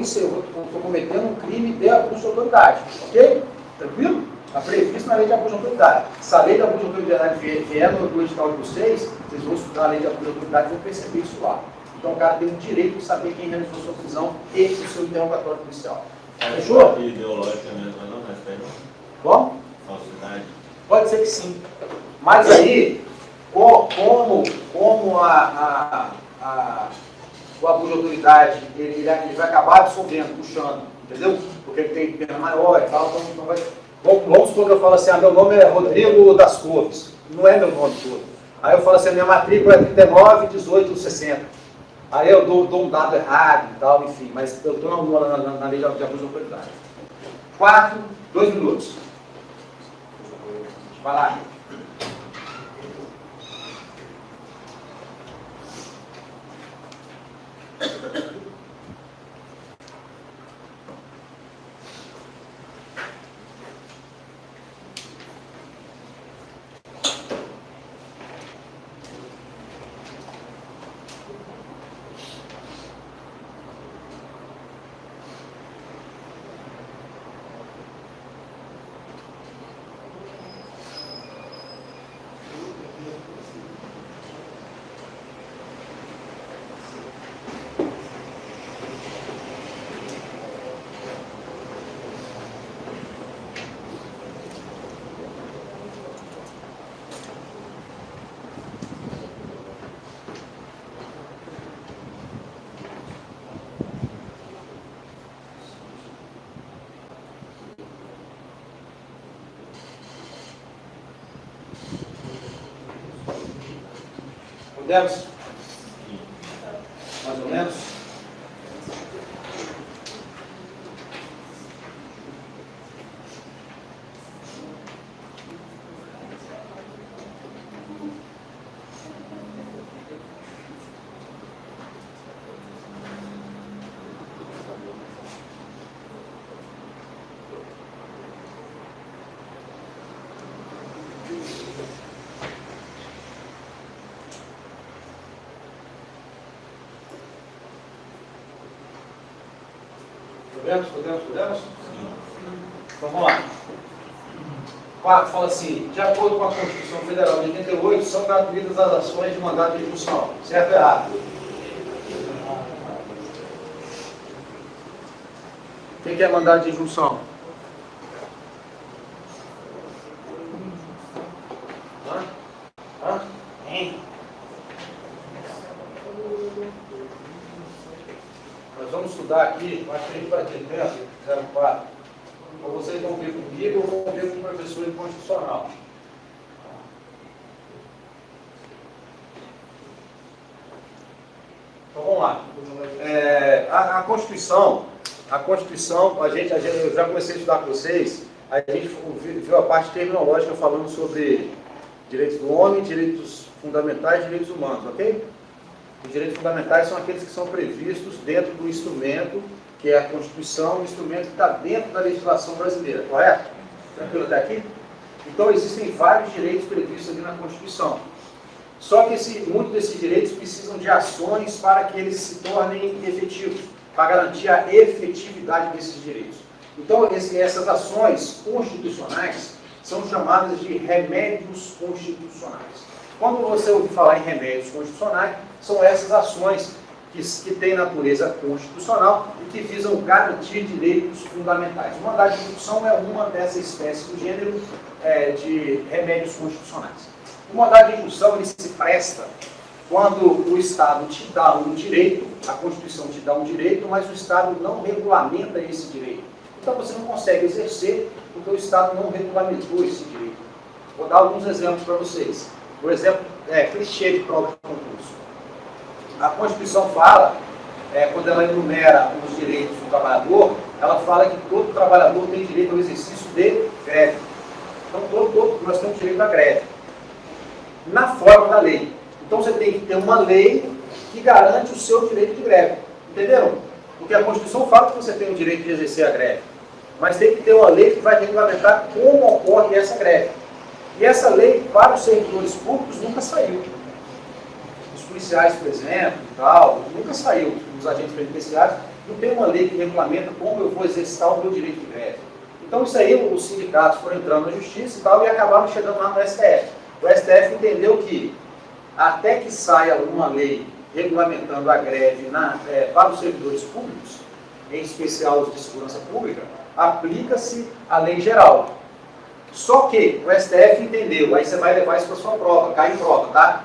cometendo um crime de abuso de autoridade. Ok? Tranquilo? Está previsto na lei de abuso de autoridade. Se a lei de abuso de autoridade vier no edital de vocês vão estudar a lei de abuso de autoridade e vão perceber isso lá. Então o cara tem o direito de saber quem realizou sua prisão e o seu interrogatório policial. Fechou? Ideológica mesmo, mas não respeita. Bom? Falsidade. Pode ser que sim. Mas aí, como o abuso de autoridade ele vai acabar absorvendo, puxando, entendeu? Porque ele tem pena maior e tal, então vai. Vamos supor que eu falo assim, meu nome é Rodrigo das Cores. Não é meu nome todo. Aí eu falo assim, minha matrícula é 39, 18, 60. Aí eu dou um dado errado e tal, enfim, mas eu estou na lei de abuso de autoridade. 2 minutos. Vai lá. Podemos? Mais ou menos? Podemos? Então vamos lá. 4 fala assim, de acordo com a Constituição Federal de 88, são gratuitas as ações de mandato de injunção. Certo ou errado? Quem quer mandado de injunção? Nós vamos estudar aqui, acho que a gente vai ter tempo, 04. Ou vocês vão ver comigo ou vão ver com o professor inconstitucional. Então vamos lá. A Constituição, eu já comecei a estudar com vocês, a gente viu a parte terminológica falando sobre direitos do homem, direitos fundamentais e direitos humanos, ok? Os direitos fundamentais são aqueles que são previstos dentro do instrumento, que é a Constituição, um instrumento que está dentro da legislação brasileira, correto? Tranquilo até aqui? Então existem vários direitos previstos aqui na Constituição. Só que muitos desses direitos precisam de ações para que eles se tornem efetivos, para garantir a efetividade desses direitos. Então essas ações constitucionais, são chamadas de remédios constitucionais. Quando você ouvir falar em remédios constitucionais, são essas ações que têm natureza constitucional e que visam garantir direitos fundamentais. O mandado de execução é uma dessa espécie do gênero de remédios constitucionais. O mandado de execução ele se presta quando o Estado te dá um direito, a Constituição te dá um direito, mas o Estado não regulamenta esse direito. Então você não consegue exercer porque o Estado não regulamentou esse direito. Vou dar alguns exemplos para vocês. Por exemplo, clichê de prova de concurso. A Constituição fala, quando ela enumera os direitos do trabalhador, ela fala que todo trabalhador tem direito ao exercício de greve. Então, nós temos direito à greve. Na forma da lei. Então, você tem que ter uma lei que garante o seu direito de greve. Entenderam? Porque a Constituição fala que você tem o direito de exercer a greve. Mas tem que ter uma lei que vai regulamentar como ocorre essa greve. E essa lei, para os servidores públicos, nunca saiu. Os policiais, por exemplo, nunca saiu. Os agentes penitenciários, não tem uma lei que regulamenta como eu vou exercitar o meu direito de greve. Então, isso aí, os sindicatos foram entrando na justiça e acabaram chegando lá no STF. O STF entendeu que, até que saia uma lei regulamentando a greve para os servidores públicos, em especial os de segurança pública, aplica-se a lei geral. Só que o STF entendeu, aí você vai levar isso para sua prova, cai em prova, tá?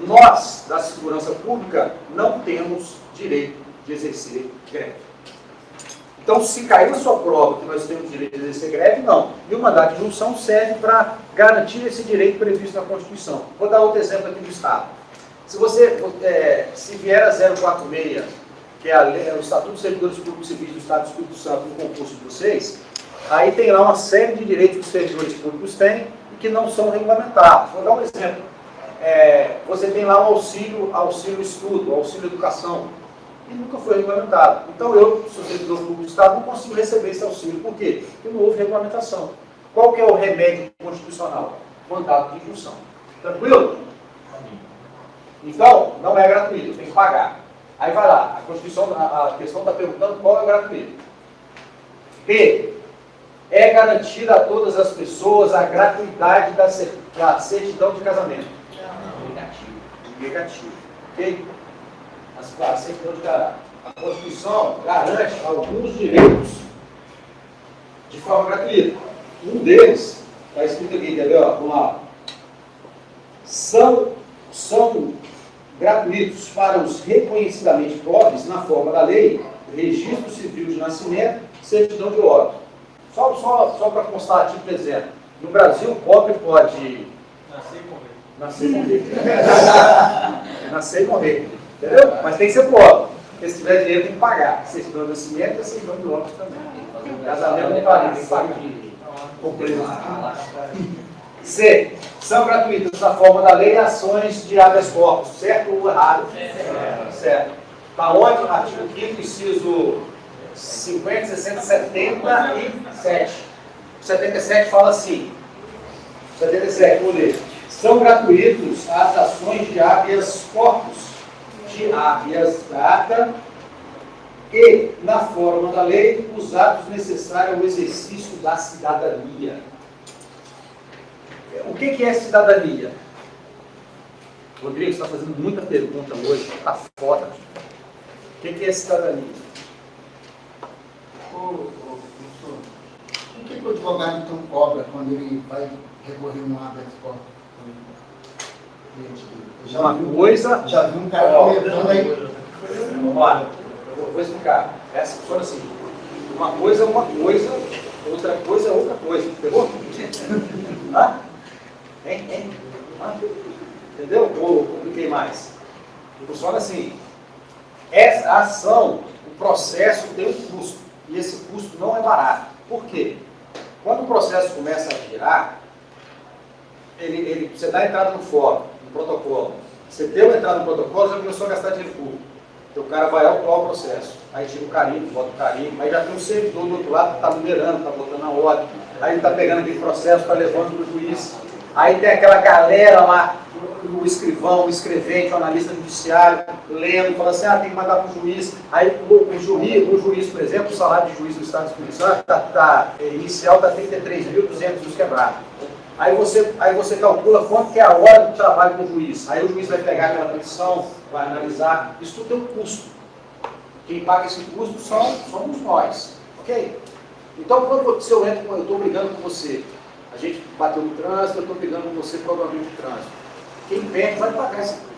Nós, da segurança pública, não temos direito de exercer greve. Então, se cair na sua prova que nós temos direito de exercer greve, não. E o mandado de junção serve para garantir esse direito previsto na Constituição. Vou dar outro exemplo aqui do Estado. Se vier a 046, que é o Estatuto dos Servidores Públicos Civis do Estado do Espírito Santo, no concurso de vocês, aí tem lá uma série de direitos que os servidores públicos têm e que não são regulamentados. Vou dar um exemplo. Você tem lá o auxílio estudo, auxílio educação, e nunca foi regulamentado. Então eu, sou servidor público do Estado, não consigo receber esse auxílio. Por quê? Porque não houve regulamentação. Qual que é o remédio constitucional? Mandado de injunção. Tranquilo? Então, não é gratuito, tem que pagar. Aí vai lá, a questão está perguntando qual é o gratuito. P. É garantida a todas as pessoas a gratuidade da certidão de casamento. Negativo. Ok? A certidão de casamento. A Constituição garante alguns direitos de forma gratuita. Um deles, está escrito aqui, quer ver? Vamos lá. São gratuitos para os reconhecidamente pobres na forma da lei, registro civil de nascimento, certidão de óbito. Só para constar a título de exemplo. No Brasil, o pobre pode nascer e morrer. Nascer e morrer. Entendeu? Mas tem que ser pobre. Porque se tiver dinheiro, tem que pagar. Certidão de nascimento e certidão de óbito também. Casamento não paga, tem que pagar. C. São gratuitas na forma da lei ações de habeas corpus. Certo ou errado? Certo. Está onde? Artigo 5º, inciso 50, 60, 77. 77 fala assim. 77, vou ler. São gratuitos as ações de habeas corpus, de habeas data e, na forma da lei, os atos necessários ao exercício da cidadania. O que é cidadania? Rodrigo, você está fazendo muita pergunta hoje, está foda. O que é cidadania? Professor, o que o advogado então cobra quando ele vai recorrer um habeas corpus? Já vi um cara comentando aí. Vamos lá, eu vou explicar. Essa funciona assim: uma coisa é uma coisa, outra coisa é outra coisa. Pegou? Hã? Hein? Entendeu? Ou compliquei mais? Funciona assim: essa ação, o processo tem um custo, e esse custo não é barato. Por quê? Quando o processo começa a girar, você dá entrada no fórum, no protocolo. Você deu entrada no protocolo, já começou a gastar dinheiro público. Então o cara vai autuar o processo. Aí tira o carimbo, bota o carimbo. Aí já tem um servidor do outro lado que está numerando, está botando a ordem. Aí ele está pegando aquele processo, está levando para o juiz. Aí tem aquela galera lá, o escrivão, o escrevente, o analista judiciário, lendo, falando assim, tem que mandar para o juiz. Aí o o juiz, por exemplo, o salário de juiz do Estado do Espírito Santo inicial está 33.200 os quebrados. Aí você calcula quanto que é a hora do trabalho do juiz. Aí o juiz vai pegar aquela petição, vai analisar. Isso tudo tem um custo. Quem paga esse custo somos nós. Ok? Então, quando se eu estou brigando com você, a gente bateu no trânsito, eu estou brigando com você provavelmente no trânsito. Quem perde vai pagar esse custo.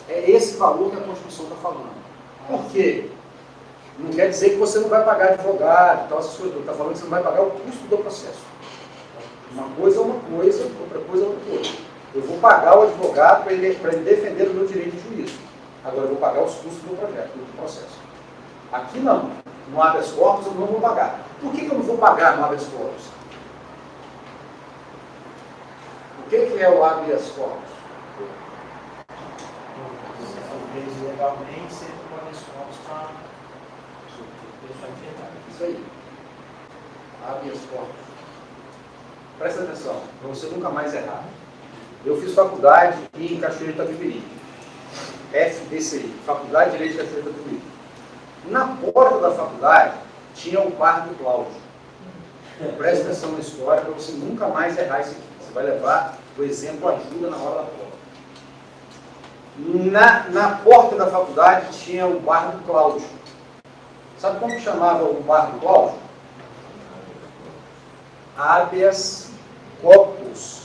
É esse valor que a Constituição está falando. Por quê? Não quer dizer que você não vai pagar advogado, tal, essas coisas. Está falando que você não vai pagar o custo do processo. Uma coisa é uma coisa, outra coisa é outra coisa. Eu vou pagar o advogado para ele defender o meu direito de juízo. Agora eu vou pagar os custos do projeto, do processo. Aqui não. No habeas corpus eu não vou pagar. Por que eu não vou pagar no habeas corpus? O que é o habeas corpus? Legalmente, sempre com habeas corpus para a pessoa enfrentar. Isso aí. Habeas corpus. Presta atenção, para você nunca mais errar. Eu fiz faculdade em Cachoeira de Itapemirim. FDCI, Faculdade de Direito de Cachoeira de Itapemirim. Na porta da faculdade tinha o bar do Cláudio. Presta atenção na história para você nunca mais errar isso aqui. Você vai levar o exemplo ajuda na hora da prova. Na porta da faculdade tinha o bar do Cláudio. Sabe como chamava o bar do Cláudio? Habeas corpus.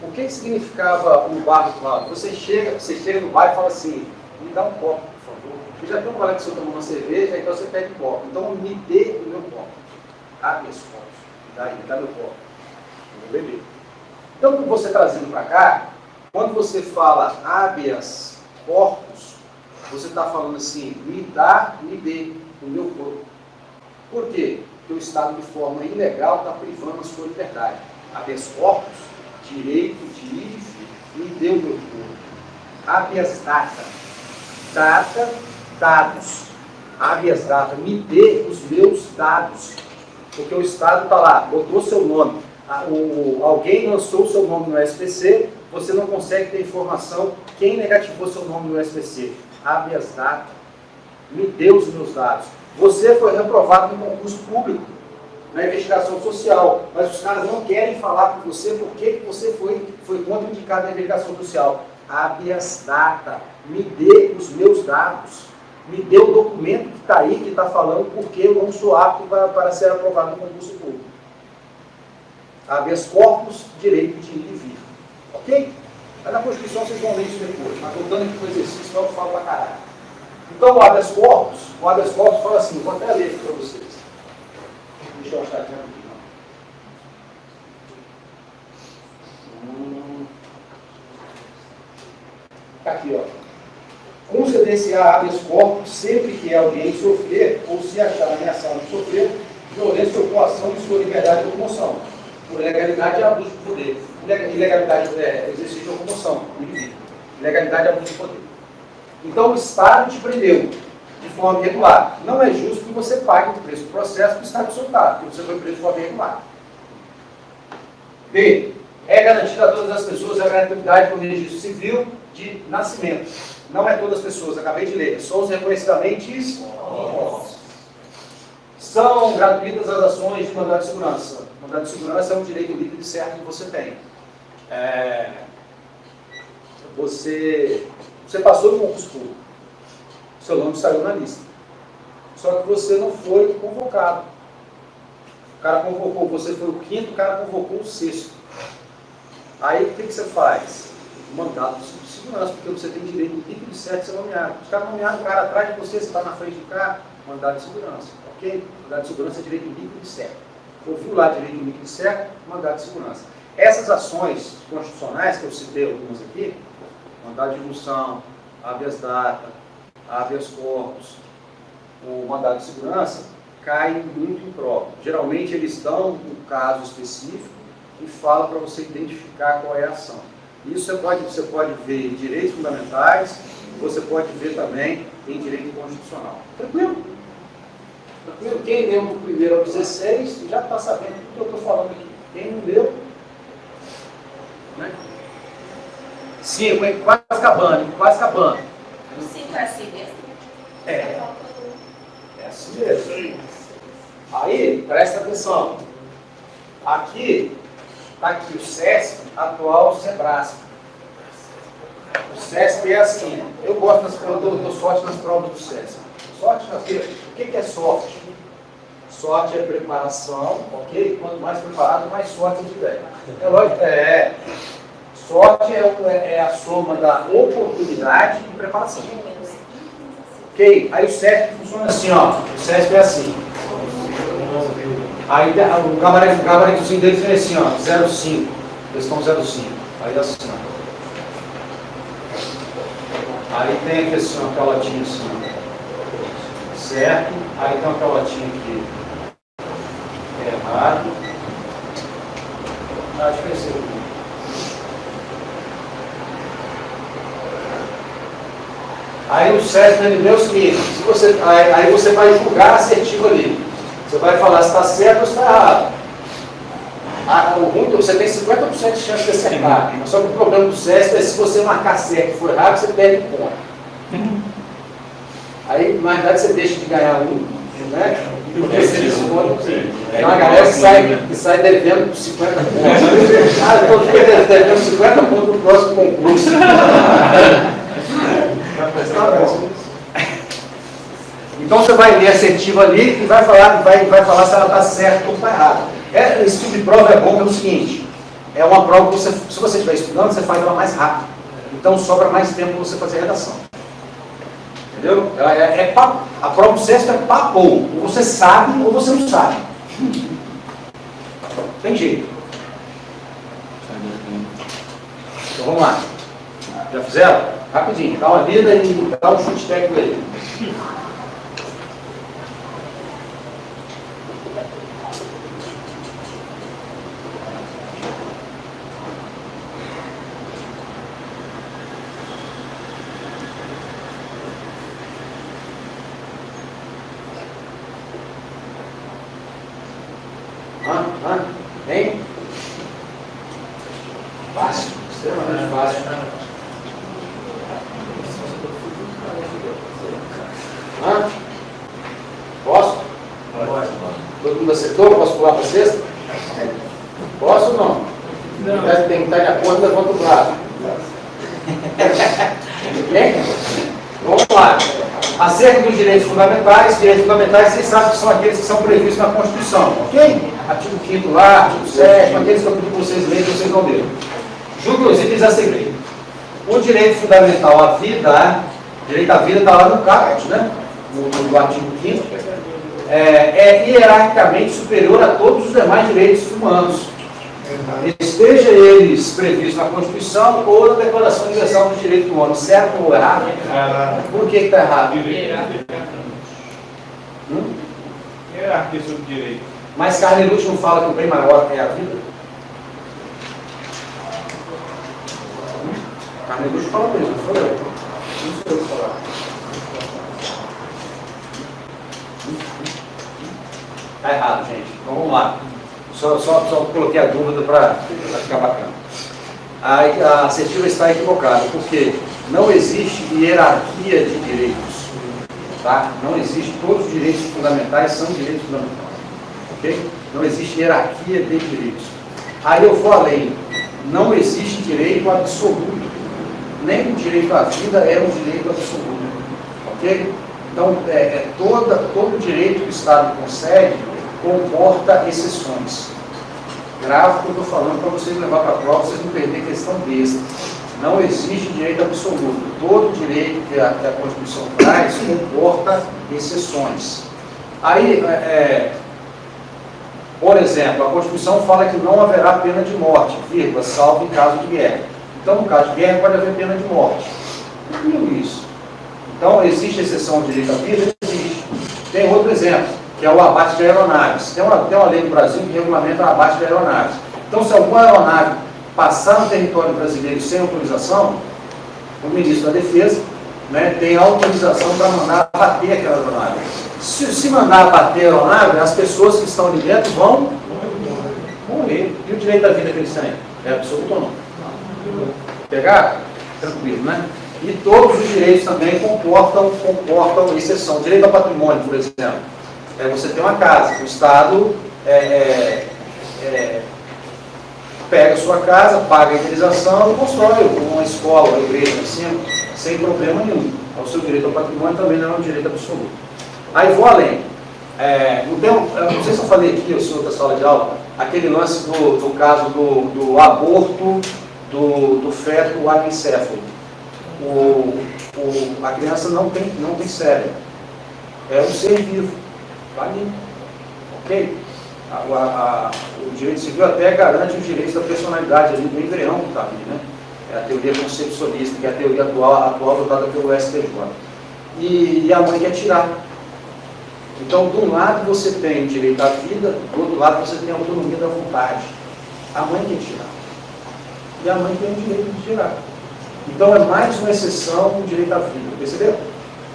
O que significava o bar do Cláudio? Você chega no bar e fala assim, me dá um copo, por favor. Eu já tenho um colega que você tomou uma cerveja, então você pede um copo. Então me dê o meu copo. Habeas corpus. Me dá meu copo. Eu vou beber. Então, com você trazendo para cá, quando você fala habeas corpus, você está falando assim, me dê o meu corpo. Por quê? Porque o Estado, de forma ilegal, está privando a sua liberdade. Habeas corpus, direito de ir e vir. Me dê o meu corpo. Habeas data. Data, dados. Habeas data. Me dê os meus dados. Porque o Estado está lá, botou seu nome. Alguém lançou o seu nome no SPC, você não consegue ter informação quem negativou seu nome no SPC. Habeas data. Me dê os meus dados. Você foi reprovado no concurso público, na investigação social, mas os caras não querem falar com você porque você foi contraindicado na investigação social. Habeas data. Me dê os meus dados. Me dê o documento que está aí, que está falando porque eu não sou apto para ser aprovado no concurso público. Habeas corpus, direito de ir e vir. Ok? Mas na Constituição vocês vão ler isso depois. Mas voltando aqui para o exercício, eu falo para caralho. Então o habeas corpus fala assim, vou até ler aqui para vocês. Deixa eu achar aqui rapidinho. Aqui, ó. Conceder-se-á habeas corpus sempre que alguém sofrer ou se achar ameaçado de sofrer violência ou coação de sua liberdade de locomoção, por ilegalidade e abuso de poder. Ilegalidade é exercício de locomoção, ilegalidade e abuso de poder. Então o Estado te prendeu de forma irregular. Não é justo que você pague o preço do processo do Estado soltado, porque você foi preso de forma irregular. B. É garantida a todas as pessoas a gratuidade do registro civil de nascimento. Não é todas as pessoas, acabei de ler. São os reconhecidamente são gratuitas as ações de mandado de segurança. Mandado de segurança é um direito líquido e certo que você tem. Você passou no concurso público. Seu nome saiu na lista. Só que você não foi convocado. O cara convocou, você foi o quinto, o cara convocou o sexto. Aí o que você faz? Mandado de segurança, porque você tem direito líquido e certo de ser nomeado. Os caras nomearam o cara atrás de você está na frente do cara, mandado de segurança. Ok? Mandado de segurança é direito líquido e certo. Ouviu lá direito líquido e certo, mandado de segurança. Essas ações constitucionais, que eu citei algumas aqui, mandado de junção, habeas data, habeas corpus, o mandado de segurança, caem muito impróprio. Geralmente eles dão um caso específico e falam para você identificar qual é a ação. Isso você pode ver em direitos fundamentais, você pode ver também em direito constitucional. Tranquilo? Tranquilo? Quem leu do primeiro ao 16 já está sabendo tudo que eu estou falando aqui. Quem não leu, né? 5, hein? Quase acabando. O 5 é assim mesmo? É assim mesmo. Aí, presta atenção. Aqui, está aqui o SESP, atual Sebrasp. O SESP é assim, eu dou sorte nas provas do SESP. Sorte na vida. O que é sorte? Sorte é preparação, ok? Quanto mais preparado, mais sorte a gente tem. É lógico, sorte é a soma da oportunidade e preparação. Ok? Aí o SESP funciona assim, ó. O SESP é assim. Aí o gabaritozinho deles vem assim, ó, 0,5. Eles estão 0,5. Aí assim, ó. Aí tem aqui assim, uma calotinha assim, ó. Certo? Aí tem uma calotinha aqui. Errado. Acho que é esse aqui. Aí o certo ele deu o seguinte, aí você vai julgar assertivo ali. Você vai falar se está certo ou se está errado. O ruim, você tem 50% de chance de acertar. Só que o problema do SESP é se você marcar certo e for errado, você perde um ponto. Aí, na verdade, você deixa de ganhar um, né? Porque você desconta. Tem uma galera que sai devendo 50 pontos. Eu estou devendo 50 pontos no próximo concurso. Então você vai ler assertivo ali e vai falar se ela está certa ou está errada. Esse tipo de prova é bom pelo seguinte, é uma prova que se você estiver estudando, você faz ela mais rápido. Então sobra mais tempo para você fazer a redação. Entendeu? A prova do SESP é papo. Ou você sabe ou você não sabe. Tem jeito. Então vamos lá. Já fizeram? Rapidinho, dá uma lida e dá um chute técnico aí. Hein? Fácil, extremamente fácil. Posso? Pode. Todo mundo acertou? Posso pular para a sexta? Posso ou não? Não. Tem que estar de acordo, levanta o braço. Ok? Vamos lá. Acerca dos direitos fundamentais, vocês sabem que são aqueles que são previstos na Constituição, ok? Artigo 5º lá, artigo 7º, aqueles que eu pedi para vocês lerem, vocês vão ler. Inclusive, diz assim, o direito fundamental à vida, direito à vida está lá no caput, né? No artigo 5º, é hierarquicamente superior a todos os demais direitos humanos, esteja eles previstos na Constituição ou na Declaração Universal dos Direitos do Homem, certo ou errado? Por que está errado? Hierarquia sobre direito. Mas Carnelucci não fala que o bem maior é a vida? Carnelucci fala mesmo, não foi eu. Não sou eu que falar. Está errado, gente. Então vamos lá. Só coloquei a dúvida para ficar bacana. A assertiva está equivocada, porque não existe hierarquia de direitos. Tá? Não existe, todos os direitos fundamentais são direitos fundamentais. Okay? Não existe hierarquia de direitos. Aí eu vou além. Não existe direito absoluto. Nem o direito à vida é um direito absoluto. Ok? Então, todo direito que o Estado concede comporta exceções. Grave o que eu estou falando para vocês levar para a prova, vocês não perderem questão besta. Não existe direito absoluto. Todo direito que a Constituição traz comporta exceções. Aí, por exemplo, a Constituição fala que não haverá pena de morte, vírgula, salvo em caso de guerra. Então, no caso de guerra, pode haver pena de morte. Tranquilo isso. Então, existe exceção ao direito à vida? Existe. Tem outro exemplo, que é o abate de aeronaves. Tem uma lei no Brasil que regulamenta o abate de aeronaves. Então, se alguma aeronave passar no território brasileiro sem autorização, o ministro da Defesa, né, tem autorização para mandar abater aquela aeronave. Se mandar abater a aeronave, as pessoas que estão ali dentro vão morrer. E o direito da vida que eles têm? É absoluto ou não? Pegar? Tranquilo, né? E todos os direitos também comportam exceção. Direito ao patrimônio, por exemplo. Você tem uma casa, o Estado pega a sua casa, paga a indenização e constrói uma escola, uma igreja, assim, sem problema nenhum. O seu direito ao patrimônio também não é um direito absoluto. Aí vou além. Não sei se eu falei aqui, o senhor da sala de aula, aquele lance do caso do aborto do feto anencéfalo. A criança não tem cérebro. É um ser vivo. Está ali. Ok? O direito civil até garante os direitos da personalidade ali do embrião que está ali, né? É a teoria concepcionista, que é a teoria atual adotada pelo STJ. E a mãe quer tirar. Então, de um lado você tem o direito à vida, do outro lado você tem a autonomia da vontade. A mãe quer tirar. E a mãe tem o direito de tirar. Então, é mais uma exceção do direito à vida. Percebeu?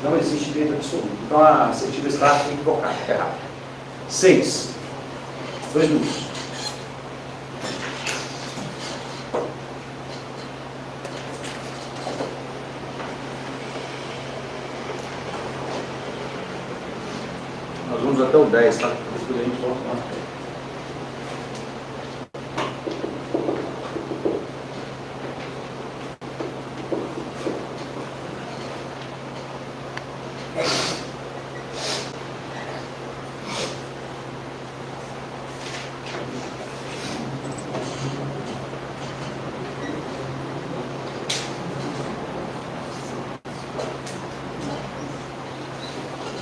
Não existe direito absoluto. Então, a assertiva está equivocada, errado. 6. 2 minutos. Nós vamos até o 10, tá? Depois a gente volta lá.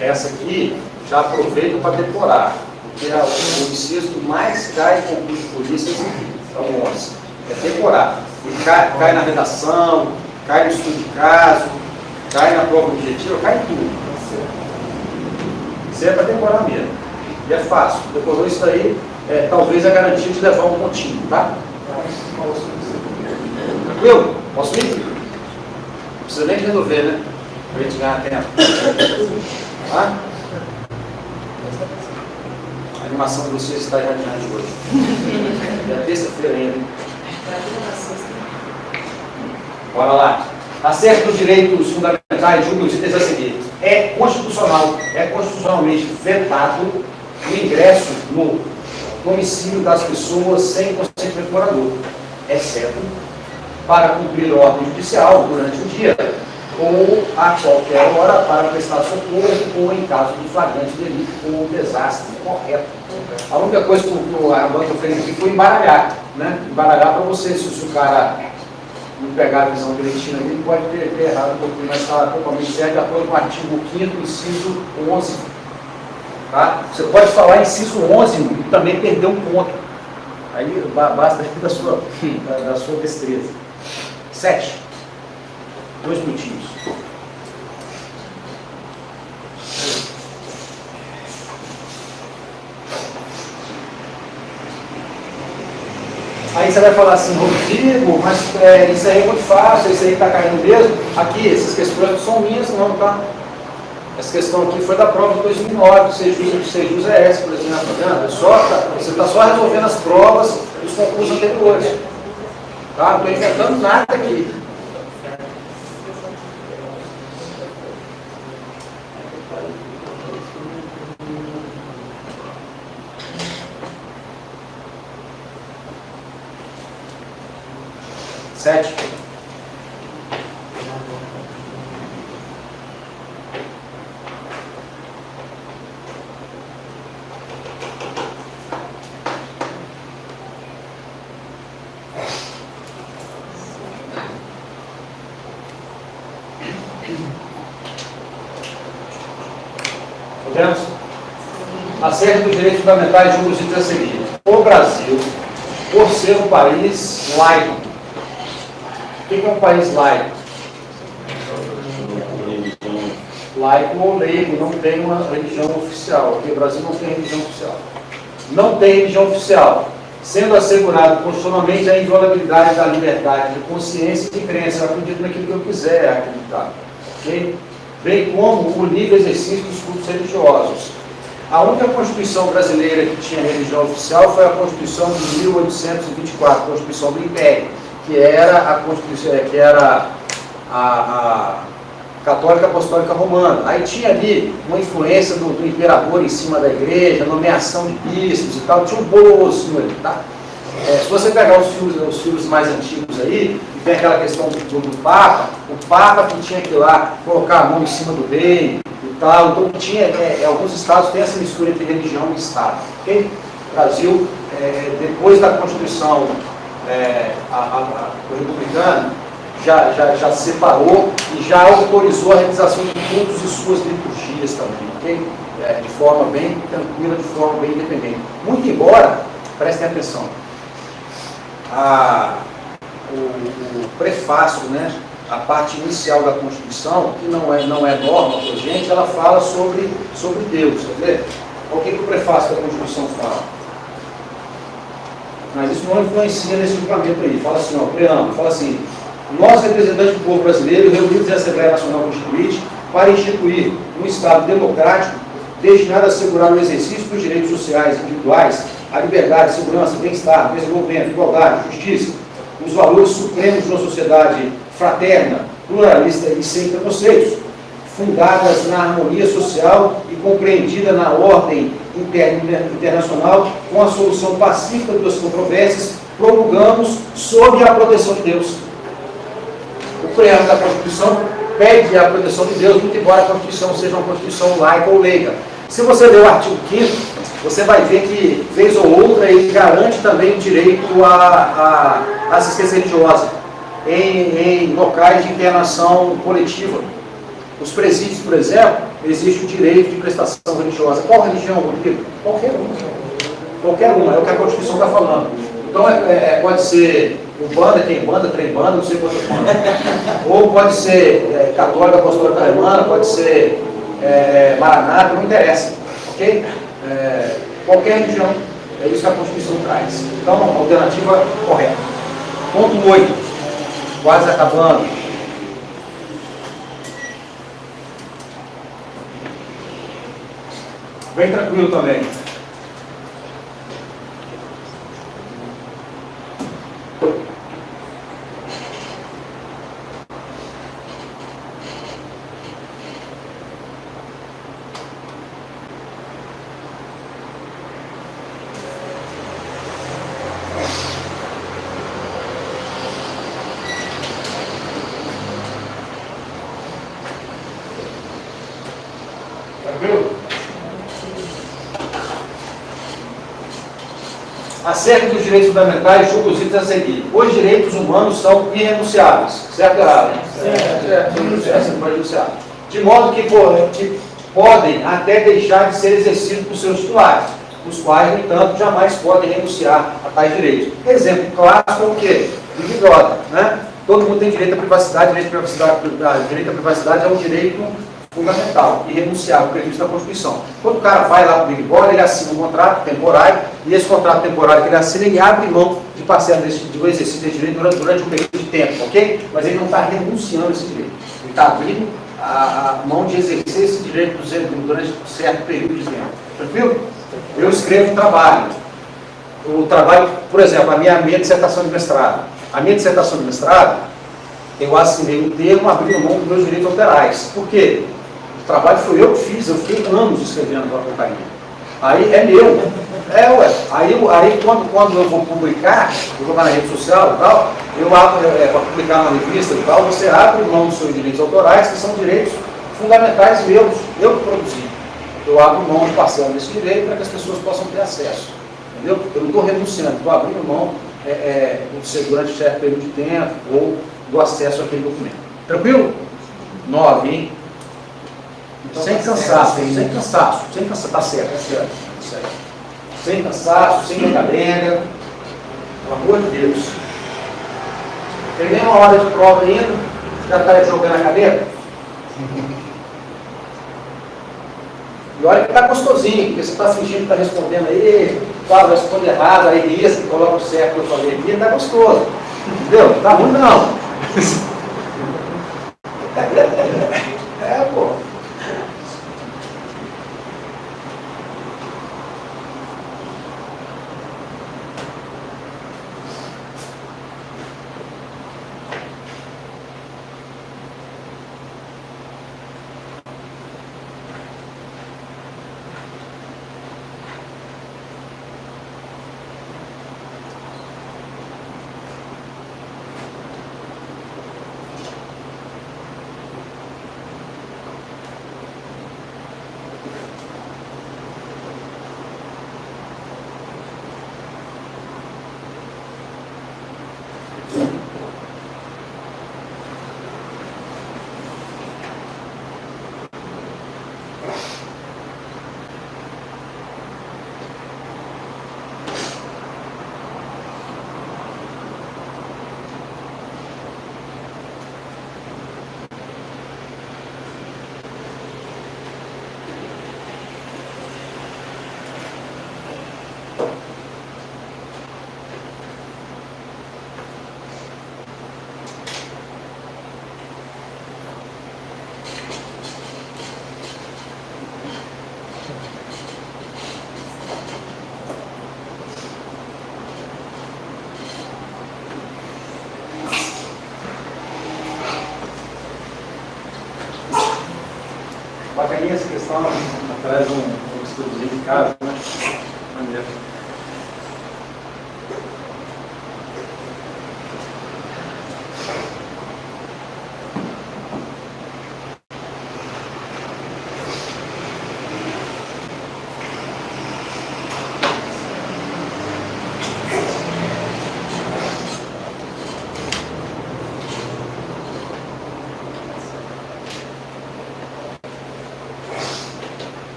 Essa aqui, já aproveito para decorar, porque o inciso que mais cai em concurso de polícia é esse aqui, é o 11. É decorar. E cai na redação, cai no estudo de caso, cai na prova objetiva, cai em tudo. Isso é para decorar mesmo. E é fácil. Decorou isso daí, talvez a garantia de levar um pontinho, tá? Tranquilo? Posso ir? Não precisa nem resolver, né? Para a gente ganhar tempo. Tá? A animação de vocês está irradiante hoje. É terça-feira ainda. Bora lá. Acerto dos direitos fundamentais, julgo os itens a seguir. É constitucionalmente vetado o ingresso no domicílio das pessoas sem consentimento do morador, exceto para cumprir ordem judicial durante o dia, ou a qualquer hora para prestar socorro, ou em caso de flagrante delito ou desastre. Correto. A única coisa que a banca fez aqui foi embaralhar, né? Embaralhar para você, se o cara não pegar a visão direitinho ali, ele pode ter errado um pouquinho, mas está totalmente certo, de acordo com o artigo 5º, inciso 11. Tá? Você pode falar inciso 11 e também perder um ponto. Aí basta da sua destreza. 7. 2 minutinhos. Aí você vai falar assim, Rodrigo, mas isso aí é muito fácil, isso aí está caindo mesmo. Aqui, essas questões não são minhas, não, tá? Essa questão aqui foi da prova de 2009, do Sejus ES, por exemplo, tá vendo? Você está só resolvendo as provas dos concursos anteriores. Tá? Não estou inventando nada aqui. Sete. Podemos? Acerto dos direitos fundamentais de uso e seguinte. O Brasil, por ser um país laico, o que é um país laico? Laico ou leigo, não tem uma religião oficial. Aqui o Brasil não tem religião oficial. Não tem religião oficial. Sendo assegurado constitucionalmente a inviolabilidade da liberdade de consciência e de crença. Eu acredito naquilo que eu quiser acreditar. Okay? Bem como o livre exercício dos cultos religiosos. A única Constituição brasileira que tinha religião oficial foi a Constituição de 1824, a Constituição do Império, que era a Constituição, que era a Católica Apostólica Romana. Aí tinha ali uma influência do imperador em cima da igreja, nomeação de bispos e tal, tinha um bolozinho ali, tá? Se você pegar os filmes mais antigos aí, e tem aquela questão do Papa, o Papa que tinha que ir lá colocar a mão em cima do rei e tal, então tinha, alguns estados têm essa mistura entre religião e Estado. Okay? O Brasil, depois da Constituição republicana, já se separou e já autorizou a realização de cultos e suas liturgias também, ok? De forma bem tranquila, de forma bem independente. Muito embora, prestem atenção, o prefácio, né, a parte inicial da Constituição, que não é norma para a gente, ela fala sobre Deus, quer ver? O que o prefácio da Constituição fala? Mas isso não influencia nesse julgamento aí. Fala assim, ó, preâmbulo, fala assim: nós, representantes do povo brasileiro, reunidos em Assembleia Nacional Constituinte, para instituir um Estado democrático destinado a assegurar o exercício dos direitos sociais individuais, a liberdade, segurança, bem-estar, desenvolvimento, igualdade, justiça, os valores supremos de uma sociedade fraterna, pluralista e sem preconceitos, fundadas na harmonia social e compreendida na ordem internacional, com a solução pacífica das controvérsias, promulgamos sob a proteção de Deus. O preâmbulo da Constituição pede a proteção de Deus, muito embora a Constituição seja uma Constituição laica ou leiga. Se você ler o artigo 5º, você vai ver que, vez ou outra, ele garante também o direito à assistência religiosa em locais de internação coletiva. Os presídios, por exemplo, existe o direito de prestação religiosa. Qual religião, Rodrigo? Qualquer uma. Qualquer uma, é o que a Constituição está falando. Então, pode ser Umbanda, tem banda, trem banda, não sei quantas bandas. Ou pode ser católica, apostólica alemana, pode ser maranata, não interessa. Ok? Qualquer religião, é isso que a Constituição traz. Então, a alternativa correta. Ponto 8. Quase acabando. Bem tranquilo também. Tranquilo? Acerca dos direitos fundamentais, julgo os itens a seguir. Os direitos humanos são irrenunciáveis. Certo ou errado? Certo. Irrenunciáveis. De modo que podem até deixar de ser exercidos por seus titulares, os quais, no entanto, jamais podem renunciar a tais direitos. Exemplo clássico é o quê? Big Brother, né? Todo mundo tem direito à privacidade, direito à privacidade é um direito fundamental, irrenunciável, previsto na Constituição. Quando o cara vai lá para o Big Brother, ele assina um contrato temporário, e esse contrato temporário que ele assina, ele abre mão de parcela do exercício desse direito durante um período de tempo, ok? Mas ele não está renunciando a esse direito. Ele está abrindo a mão de exercer esse direito durante um certo período de tempo. Tranquilo? Eu escrevo trabalho. O trabalho, por exemplo, a minha dissertação de mestrado. A minha dissertação de mestrado, eu assinei um termo abrindo mão dos meus direitos autorais. Por quê? O trabalho foi eu que fiz, eu fiquei anos escrevendo para a companhia. Aí é meu. Aí quando eu vou publicar, vou jogar na rede social e tal, eu abro, para publicar na revista e tal, você abre mão dos seus direitos autorais, que são direitos fundamentais meus, eu que produzi. Eu abro mão de parcela desse direito para que as pessoas possam ter acesso. Entendeu? Eu não estou renunciando, estou abrindo mão durante um certo período de tempo ou do acesso àquele documento. Tranquilo? 9, hein? Então, sem cansaço, tá certo. Sem cansaço, sem lenga-lenga, pelo amor de Deus. Tem nem uma hora de prova ainda, já está jogando a cadeira. E olha que está gostosinho, porque você está fingindo que está respondendo aí, fala, responde errado, aí risca, coloca o certo que eu falei aqui, está gostoso. Entendeu? Não está ruim não. Pô. só atrás de um estudozinho de casa, né? Maneiro.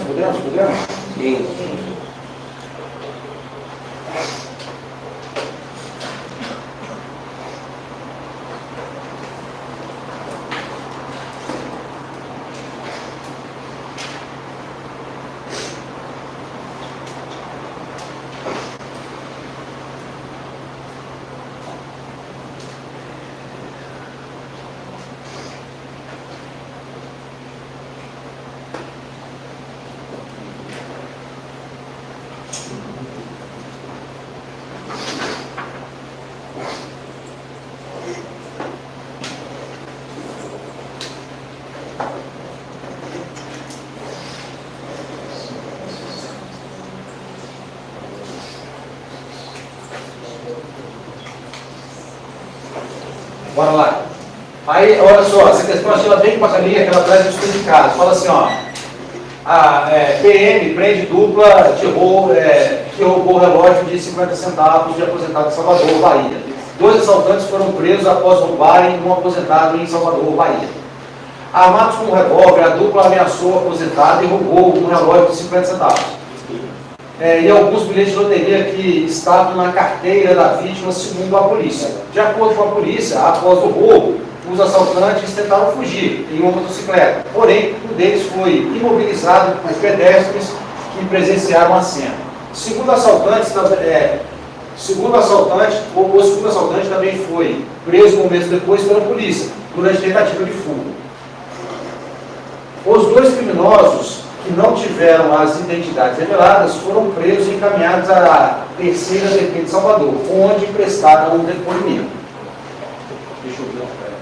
Podemos? Sim. Bora lá. Aí, olha só, essa questão achei ela bem bacaninha, que ela traz um estudo de caso. Fala assim, ó, a PM prende dupla que roubou o relógio de 50 centavos de aposentado em Salvador, Bahia. 2 assaltantes foram presos após roubarem um aposentado em Salvador, Bahia. Armados com um revólver, a dupla ameaçou o aposentado e roubou um relógio de 50 centavos. E alguns bilhetes de loteria que estavam na carteira da vítima, segundo a polícia. De acordo com a polícia, após o roubo, os assaltantes tentaram fugir em uma motocicleta. Porém, um deles foi imobilizado por pedestres que presenciaram a cena. O segundo assaltante também foi preso momentos depois pela polícia, durante tentativa de fuga. Os 2 criminosos que não tiveram as identidades reveladas foram presos e encaminhados à terceira DP de Salvador, onde prestaram um depoimento. Deixa eu ver uma coisa.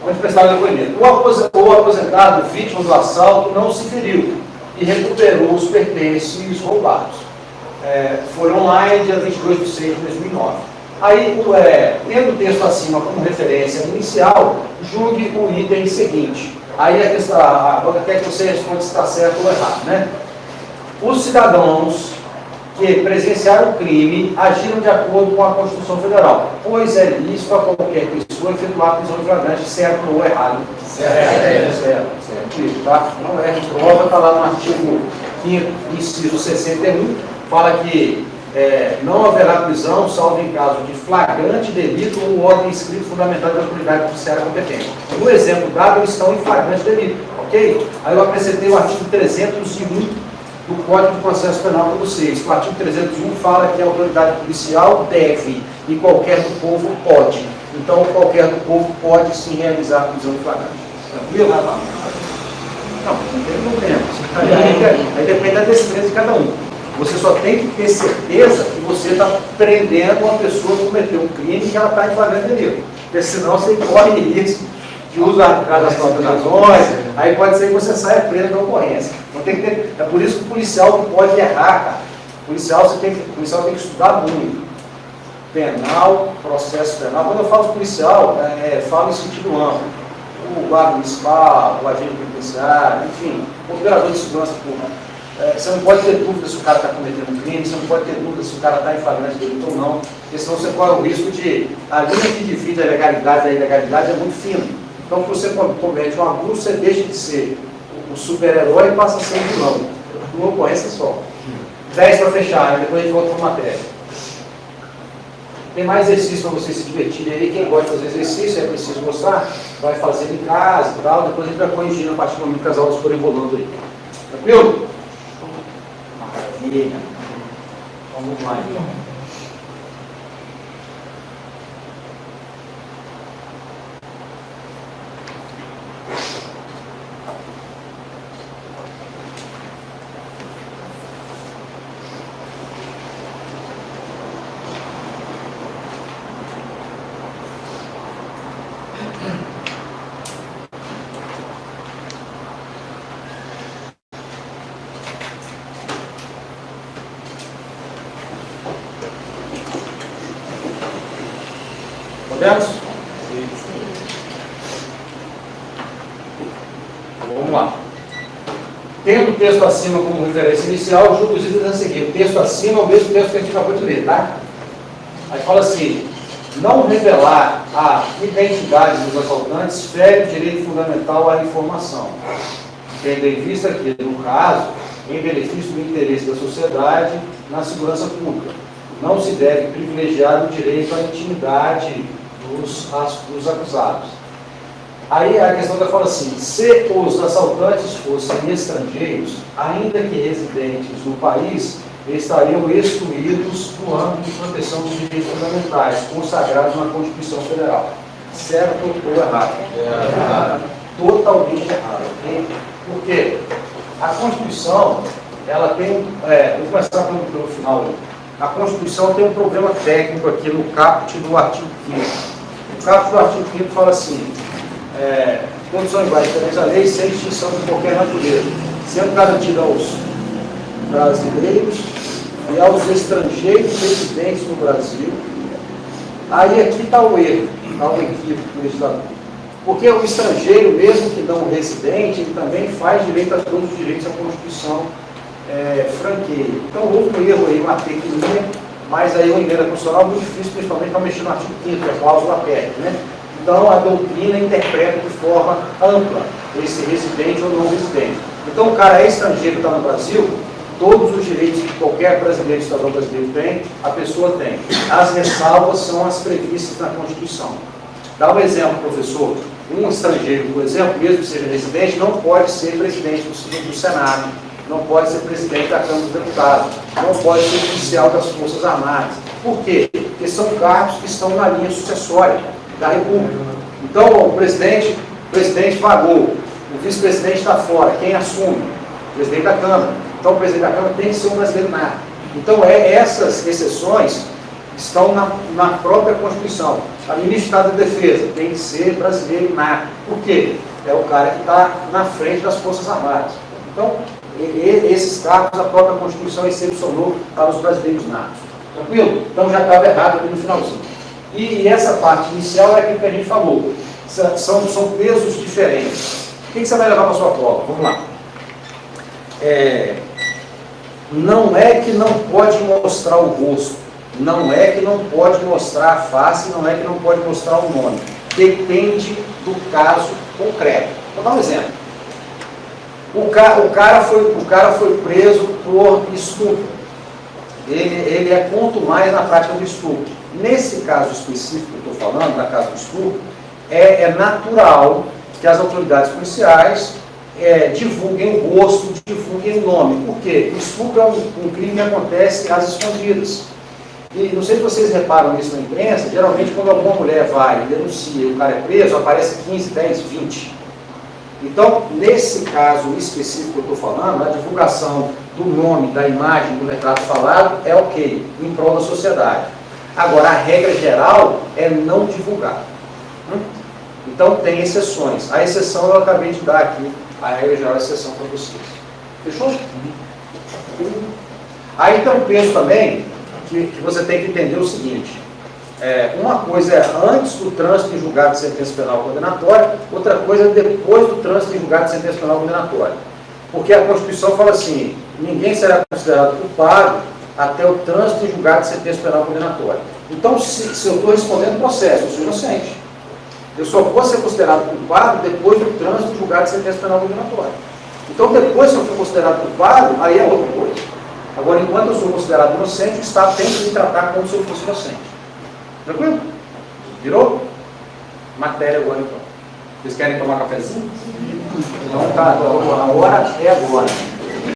Onde prestaram o depoimento. O aposentado, vítima do assalto, não se feriu e recuperou os pertences roubados. Foi online, dia 22 de 6 de 2009. Aí, tendo o texto acima como referência inicial, julgue o item seguinte. Aí a questão, agora quer que você responda se está certo ou errado, né? Os cidadãos que presenciaram o crime agiram de acordo com a Constituição Federal, pois é lícito a qualquer pessoa efetuar prisão flagrante, certo ou errado? Certo. Isso, tá? Não é prova, está lá no artigo 5º, inciso 61, fala que não haverá prisão, salvo em caso de flagrante delito ou ordem escrita fundamentada da autoridade judiciária competente. No exemplo dado, eles estão em flagrante delito, ok? Aí eu acrescentei o artigo 301 do Código de Processo Penal para vocês. O artigo 301 fala que a autoridade policial deve e qualquer do povo pode. Então, qualquer do povo pode sim realizar a prisão em flagrante. Tranquilo? Não tem. Aí depende da destreza de cada um. Você só tem que ter certeza que você está prendendo uma pessoa que cometeu um crime e que ela está em flagrante delito. Porque senão você corre risco de usar das próprias razões, aí pode ser que você saia preso da ocorrência. Então, tem que ter, é por isso que o policial não pode errar, cara. O policial tem que estudar muito. Penal, processo penal. Quando eu falo policial, falo em sentido amplo. O guarda municipal, o agente penitenciário, enfim, o operador de segurança pública. Você não pode ter dúvida se o cara está cometendo um crime, você não pode ter dúvida se o cara está em flagrante delito ou não, porque senão você corre o risco de... A linha que divide a legalidade da ilegalidade é muito fina. Então, se você comete um abuso, você deixa de ser o super-herói e passa a ser o vilão. Uma ocorrência só. 10 para fechar, e depois a gente volta para a matéria. Tem mais exercício para vocês se divertirem aí. Quem gosta de fazer exercício, é preciso mostrar, vai fazer em casa e tal, depois a gente vai corrigindo a partir do momento que as aulas forem rolando aí. Tranquilo? Maravilha. Vamos lá então. Podemos? Vamos lá. Tendo o texto acima como referência inicial, julgo os itens a seguir. O texto acima é o mesmo texto que a gente acabou de ler, tá? Aí fala assim: não revelar a identidade dos assaltantes fere o direito fundamental à informação, tendo em vista que, no caso, em benefício do interesse da sociedade na segurança pública, não se deve privilegiar o direito à intimidade dos acusados. Aí a questão da fala assim: se os assaltantes fossem estrangeiros, ainda que residentes no país, estariam excluídos do âmbito de proteção dos direitos fundamentais, consagrados na Constituição Federal. Certo ou errado? Errado. Totalmente errado. Okay? Por quê? A Constituição, ela tem, vou começar pelo final. A Constituição tem um problema técnico aqui no caput do artigo 5º. O caput do artigo 5º fala assim: condições iguais diferentes à lei, sem distinção de qualquer natureza, sendo garantida aos brasileiros e aos estrangeiros residentes no Brasil. Aí aqui está o erro, está o equívoco do Estado. Porque o estrangeiro, mesmo que não residente, ele também faz direito a todos os direitos à Constituição franqueia. Então houve um erro aí, uma tecnologia, mas aí uma emenda constitucional muito difícil, principalmente para mexer no artigo 5º, que é a cláusula PEC, né? Então a doutrina interpreta de forma ampla esse residente ou não residente. Então o cara é estrangeiro, está no Brasil, todos os direitos que qualquer brasileiro, cidadão brasileiro tem, a pessoa tem. As ressalvas são as previstas na Constituição. Dá um exemplo, professor. Um estrangeiro, por exemplo, mesmo que seja residente, não pode ser presidente do Senado, não pode ser presidente da Câmara dos Deputados, não pode ser oficial das Forças Armadas. Por quê? Porque são cargos que estão na linha sucessória da República. Então, o presidente pagou, o vice-presidente está fora, quem assume? O presidente da Câmara. Então, o presidente da Câmara tem que ser um brasileiro nato. Então, essas exceções estão na própria Constituição. A ministra do Estado da Defesa tem que ser brasileiro nato. Por quê? É o cara que está na frente das Forças Armadas. Então, esses cargos a própria Constituição excepcionou para os brasileiros natos. Tranquilo? Então já estava errado ali no finalzinho. E essa parte inicial é aquilo que a gente falou. São pesos diferentes. O que você vai levar para a sua prova? Vamos lá. Não é que não pode mostrar o rosto, não é que não pode mostrar a face, não é que não pode mostrar o nome. Depende do caso concreto. Vou dar um exemplo. O cara foi preso por estupro. Ele é contumaz na prática do estupro. Nesse caso específico que eu estou falando, na caso do estupro, é natural que as autoridades policiais divulguem o rosto, divulguem o nome. Por quê? O estupro é um crime que acontece às escondidas. E não sei se vocês reparam isso na imprensa, geralmente quando alguma mulher vai e denuncia e o cara é preso, aparece 15, 10, 20. Então, nesse caso específico que eu estou falando, a divulgação do nome, da imagem, do retrato falado é ok, em prol da sociedade. Agora, a regra geral é não divulgar. Então, tem exceções. A exceção eu acabei de dar aqui, a regra geral é a exceção para vocês. Fechou? Aí tem um peso também que você tem que entender o seguinte. Uma coisa é antes do trânsito em julgado de sentença penal condenatória, outra coisa é depois do trânsito em julgado de sentença penal condenatória. Porque a Constituição fala assim: ninguém será considerado culpado até o trânsito em julgado de sentença penal condenatória. Então, se eu estou respondendo processo, eu sou inocente. Eu só vou ser considerado culpado depois do trânsito em julgado de sentença penal condenatória. Então, depois que eu fui considerado culpado, aí é outra coisa. Agora, enquanto eu sou considerado inocente, o Estado tem que me tratar como se eu fosse inocente. Tranquilo? Virou? Matéria agora, então. Vocês querem tomar cafezinho? Então tá, a hora é agora.